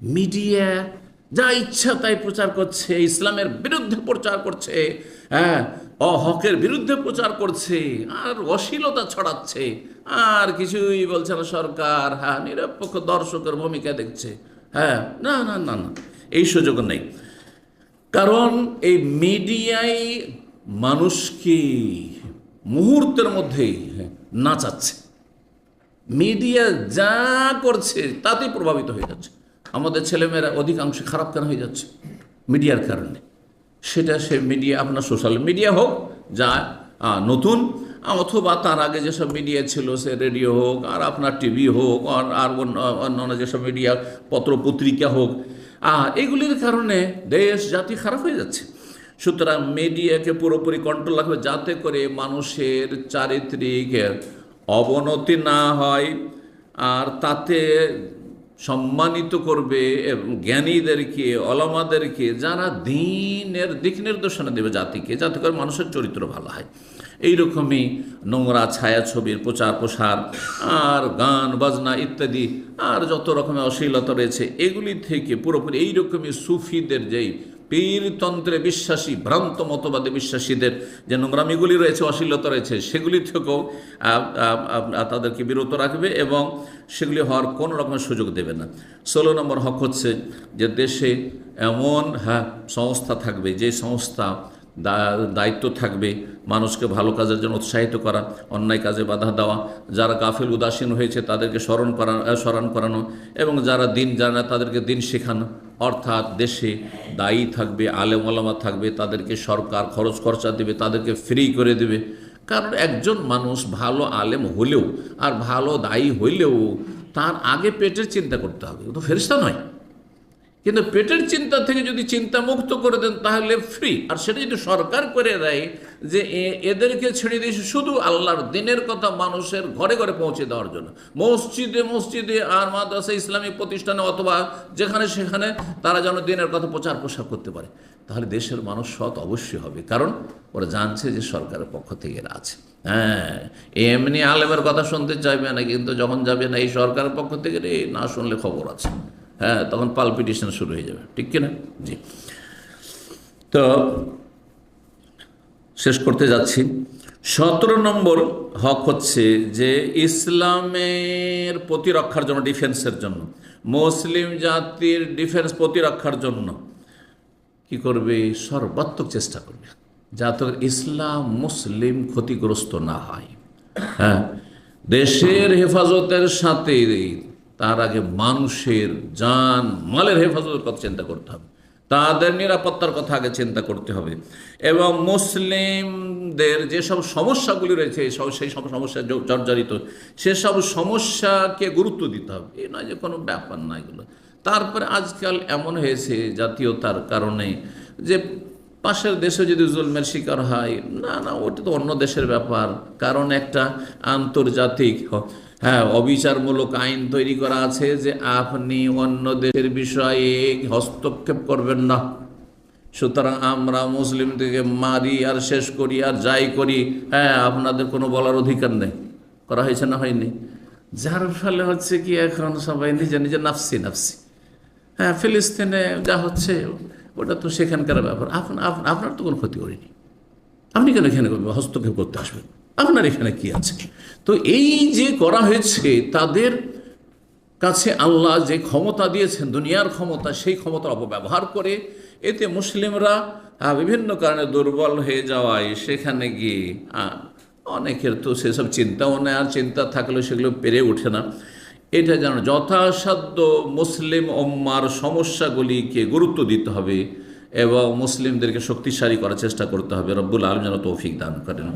মিডিয়া যা ইচ্ছা তাই প্রচার করছে, ইসলামের বিরুদ্ধে প্রচার করছে, হ্যাঁ, অহকের বিরুদ্ধে প্রচার করছে, আর অশ্লীলতা ছড়াচ্ছে, আর কিছুই বলছে না সরকার। হ্যাঁ, নিরপেক্ষ দর্শকের ভূমিকা দেখছে। হ্যাঁ, না না না না, এই সুযোগ নেই। কারণ এই মিডিয়াই মানুষকে মুহূর্তের মধ্যেই নাচাচ্ছে। মিডিয়া যা করছে তাতেই প্রভাবিত হয়ে যাচ্ছে। আমাদের ছেলেমেয়েরা অধিকাংশ খারাপ কেন হয়ে যাচ্ছে? মিডিয়ার কারণে। সেটা সে মিডিয়া, আপনার সোশ্যাল মিডিয়া হোক যা নতুন, অথবা তার আগে যেসব মিডিয়া ছিল, সে রেডিও হোক, আর আপনার টিভি হোক, আর অন্যান্য যেসব মিডিয়া পত্র পত্রিকা হোক, এগুলির কারণে দেশ জাতি খারাপ হয়ে যাচ্ছে। সুতরাং মিডিয়াকে পুরোপুরি কন্ট্রোল রাখবে, যাতে করে মানুষের চারিত্রিক অবনতি না হয়, আর তাতে সম্মানিত করবে জ্ঞানীদেরকে, ওলামাদেরকে, যারা দ্বীনের দিক নির্দেশনা দেবে জাতিকে, যাতে করে মানুষের চরিত্র ভালো হয়। এইরকমই নোংরা ছায়াছবির প্রচার প্রসার, আর গান বাজনা ইত্যাদি, আর যত রকমের অশ্লীলতা রয়েছে, এগুলি থেকে পুরোপুরি এইরকমই সুফিদের যেই পীরতন্ত্রে বিশ্বাসী, ভ্রান্ত মতবাদে বিশ্বাসীদের যে নোংরামিগুলি রয়েছে, অশ্লীলতা রয়েছে, সেগুলি থেকেও তাদেরকে বিরত রাখবে এবং সেগুলি হওয়ার কোনো রকমের সুযোগ দেবে না। 16 নম্বর হক হচ্ছে যে দেশে এমন সংস্থা থাকবে, যে সংস্থা দায়িত্ব থাকবে মানুষকে ভালো কাজের জন্য উৎসাহিত করা, অন্যায় কাজে বাধা দেওয়া, যারা গাফিল উদাসীন হয়েছে তাদেরকে স্মরণ করানো, এবং যারা দিন জানে না তাদেরকে দিন শেখানো। অর্থাৎ দেশে দায়ী থাকবে, আলেম ওলামা থাকবে, তাদেরকে সরকার খরচ খরচা দেবে, তাদেরকে ফ্রি করে দেবে। কারণ একজন মানুষ ভালো আলেম হলেও আর ভালো দায়ী হইলেও তার আগে পেটের চিন্তা করতে হবে। ও তো ফেরেশতা নয়, কিন্তু পেটের চিন্তা থেকে যদি চিন্তা মুক্ত করে দেন তাহলে ফ্রি। আর সেটা যদি সরকার করে দেয় যে এদেরকে ছেড়ে দিয়েছে শুধু আল্লাহর দিনের কথা মানুষের ঘরে ঘরে পৌঁছে দেওয়ার জন্য, মসজিদে মসজিদে আর মাদ্রাসা ইসলামিক প্রতিষ্ঠানে অথবা যেখানে সেখানে তারা যেন দিনের কথা প্রচার প্রসার করতে পারে, তাহলে দেশের মানুষ সৎ অবশ্যই হবে। কারণ ওরা জানছে যে সরকারের পক্ষ থেকে এরা আছে। হ্যাঁ, এমনি আলেমের কথা শুনতে চাইবে না, কিন্তু যখন যাবে না এই সরকারের পক্ষ থেকে রে, না শুনলে খবর আছে, হ্যাঁ, তখন পালপিটেশন শুরু হয়ে যাবে। ঠিক কিনা? জি। তো শেষ করতে যাচ্ছি। 17 নম্বর হক হচ্ছে যে ইসলামের প্রতিরক্ষার জন্য, ডিফেন্সের জন্য, মুসলিম জাতির ডিফেন্স প্রতিরক্ষার জন্য কি করবে? সর্বাত্মক চেষ্টা করবে যাতে ইসলাম মুসলিম ক্ষতিগ্রস্ত না হয়। হ্যাঁ, দেশের হেফাজতের সাথে তার আগে মানুষের জান মালের হেফাজতের কথা চিন্তা করতে হবে, তাদের নিরাপত্তার কথা আগে চিন্তা করতে হবে, এবং মুসলিমদের যেসব সমস্যাগুলি রয়েছে সেই সব সমস্যা জর্জরিত, সেসব সমস্যাকে গুরুত্ব দিতে হবে। এই নয় যে কোনো ব্যাপার না এগুলো। তারপরে আজকাল এমন হয়েছে জাতীয়তার কারণে যে পাশের দেশে যদি জুলমের শিকার হয়, না না, ওটা তো অন্য দেশের ব্যাপার। কারণ একটা আন্তর্জাতিক অবিচারমূলক আইন তৈরি করা আছে যে আপনি অন্য দেশের বিষয়ে হস্তক্ষেপ করবেন না। সুতরাং আমরা মুসলিমদেরকে মারি আর শেষ করি আর যাই করি, আপনাদের কোনো বলার অধিকার নেই। করা হয়েছে না হয়নি? যার ফলে হচ্ছে কি এখন সবাই নিজে নিজে নাফসি নাফসি। ফিলিস্তিনে যা হচ্ছে ওটা তো সেখানকার ব্যাপার, আপনার তো কোনো ক্ষতি করিনি, আপনি কেন এখানে হস্তক্ষেপ করতে আসবেন? আপনার এখানে কি আছে? তো এই যে করা হয়েছে, তাদের কাছে আল্লাহ যে ক্ষমতা দিয়েছেন, দুনিয়ার ক্ষমতা, সেই ক্ষমতার অপব্যবহার করে এতে মুসলিমরা বিভিন্ন কারণে দুর্বল হয়ে যাওয়ায় সেখানে গিয়ে অনেকের তো সেসব চিন্তাও নেই, আর চিন্তা থাকলেও সেগুলো পেরে ওঠে না। এটা যেন যথাসাধ্য মুসলিম উম্মার সমস্যাগুলিকে গুরুত্ব দিতে হবে এবং মুসলিমদেরকে শক্তিশালী করার চেষ্টা করতে হবে। রব্বুল আলামিন যেন তৌফিক দান করেন।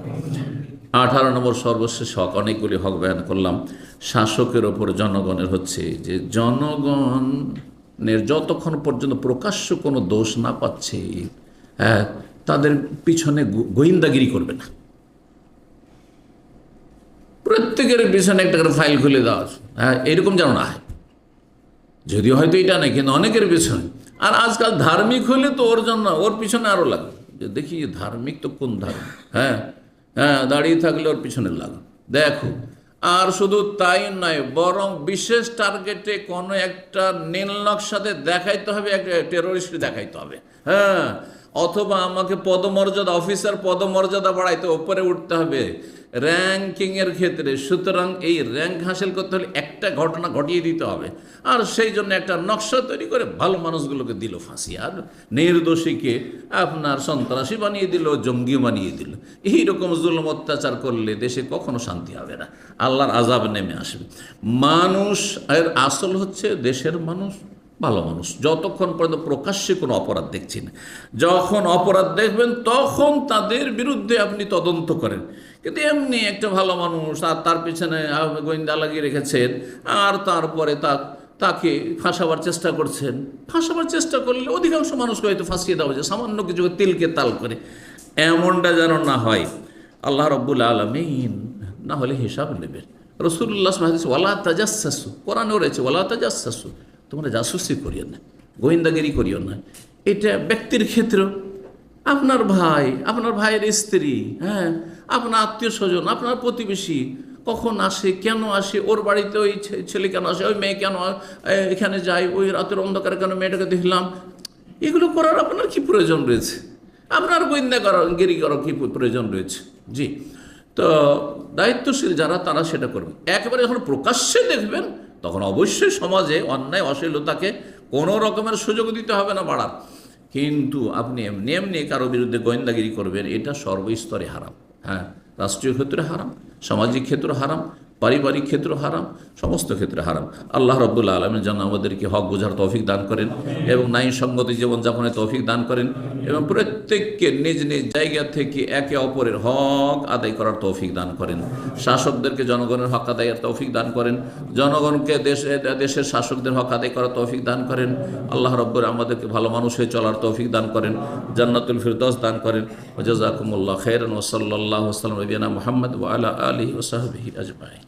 18 নম্বর সর্বশেষ হক, অনেকগুলি হক বয়ান করলাম। শাসকের ওপর জনগণের হচ্ছে যে জনগণের যতক্ষণ পর্যন্ত প্রকাশ্য কোনো দোষ না পাচ্ছে, তাদের পিছনে গোয়েন্দাগিরি করবে না। প্রত্যেকের পিছনে একটা করে ফাইল খুলে দেওয়া, এরকম যেন না হয়। যদিও হয়তো এটা নেই, কিন্তু অনেকের পিছনে আর আজকাল ধার্মিক হলে তো ওর জন্য ওর পিছনে আরও লাগবে, যে দেখি ধার্মিক তো কোন ধার্মিক, হ্যাঁ হ্যাঁ, দাঁড়িয়ে থাকলে ওর পিছনে লাগবে দেখো। আর শুধু তাই নয়, বরং বিশেষ টার্গেটে কোনো একটা নীল নকশাতে দেখাইতে হবে, একটা টেরোরিস্ট দেখাইতে হবে, হ্যাঁ, অথবা আমাকে পদমর্যাদা, অফিসার পদমর্যাদা বাড়াইতে, ওপরে উঠতে হবে র্যাঙ্কিংয়ের ক্ষেত্রে। সুতরাং এই র্যাঙ্ক হাসিল করতে হলে একটা ঘটনা ঘটিয়ে দিতে হবে, আর সেই জন্য একটা নকশা তৈরি করে ভালো মানুষগুলোকে দিল ফাঁসি, আর নির্দোষীকে আপনার সন্ত্রাসী বানিয়ে দিল, জঙ্গি বানিয়ে দিল। এইরকম জুলুম অত্যাচার করলে দেশে কখনো শান্তি হবে না, আল্লাহর আযাব নেমে আসবে। মানুষ এর আসল হচ্ছে দেশের মানুষ ভালো মানুষ, যতক্ষণ পর্যন্ত প্রকাশ্যে কোনো অপরাধ দেখছি না। যখন অপরাধ দেখবেন তখন তাদের বিরুদ্ধে আপনি তদন্ত করেন। কিন্তু এমনি একটা ভালো মানুষ আর তার পিছনে গোয়েন্দা লাগিয়ে রেখেছেন, আর তারপরে তাকে ফাঁসাবার চেষ্টা করছেন। ফাঁসাবার চেষ্টা করলে অধিকাংশ মানুষকে হয়তো ফাঁসিয়ে দেওয়া যায় সামান্য কিছু তিলকে তাল করে, এমনটা যেন না হয়। আল্লাহ রাব্বুল আলামিন না হলে হিসাব নেবেন। রাসূলুল্লাহ সাল্লাল্লাহু আলাইহি ওয়াসাল্লাম ওয়ালা তাজাসসু, কোরআনেও রয়েছে ওয়ালা তাজাসসু, তোমরা জাসুসি করিও না, গোয়েন্দাগিরি করিও না। এটা ব্যক্তির ক্ষেত্রেও, আপনার ভাই, আপনার ভাইয়ের স্ত্রী, হ্যাঁ, আপনার আত্মীয় স্বজন, আপনার প্রতিবেশী কখন আসে, কেন আসে, ওর বাড়িতে ওই ছেলে কেন আসে, ওই মেয়ে কেন এখানে যায়, ওই রাতের অন্ধকারে কেন মেয়েটাকে দেখলাম, এগুলো করার আপনার কি প্রয়োজন রয়েছে? আপনার গোয়েন্দাগিরি করার কি প্রয়োজন রয়েছে? জি, তো দায়িত্বশীল যারা তারা সেটা করবে। একেবারে যখন প্রকাশ্যে দেখবেন তখন অবশ্যই সমাজে অন্যায় অশ্লীলতাকে কোনো রকমের সুযোগ দিতে হবে না বাড়ার। কিন্তু আপনি এমনি এমনি কারো বিরুদ্ধে গোয়েন্দাগিরি করবেন, এটা সর্বস্তরে হারাম। হ্যাঁ, রাষ্ট্রীয় ক্ষেত্রে হারাম, সামাজিক ক্ষেত্রে হারাম, পারিবারিক ক্ষেত্র হারাম, সমস্ত ক্ষেত্রে হারাম। আল্লাহ রাব্বুল আলামিন যেন আমাদেরকে হক বোঝার তৌফিক দান করেন এবং ন্যায়সঙ্গত জীবনযাপনের তৌফিক দান করেন, এবং প্রত্যেককে নিজ নিজ জায়গা থেকে একে অপরের হক আদায় করার তৌফিক দান করেন। শাসকদেরকে জনগণের হক আদায়ের তৌফিক দান করেন, জনগণকে দেশের শাসকদের হক আদায় করার তৌফিক দান করেন। আল্লাহ রাব্বুল আমাদেরকে ভালো মানুষ হয়ে চলার তৌফিক দান করেন, জান্নাতুল ফিরদৌস দান করেন। ওয়া জাযাকুমুল্লাহু খাইরান ওয়া সাল্লাল্লাহু ওয়া সাল্লাম আলা নবিয়িনা মুহাম্মদ ওয়া আলা আলিহি ওয়া সাহবিহি আজমাইন।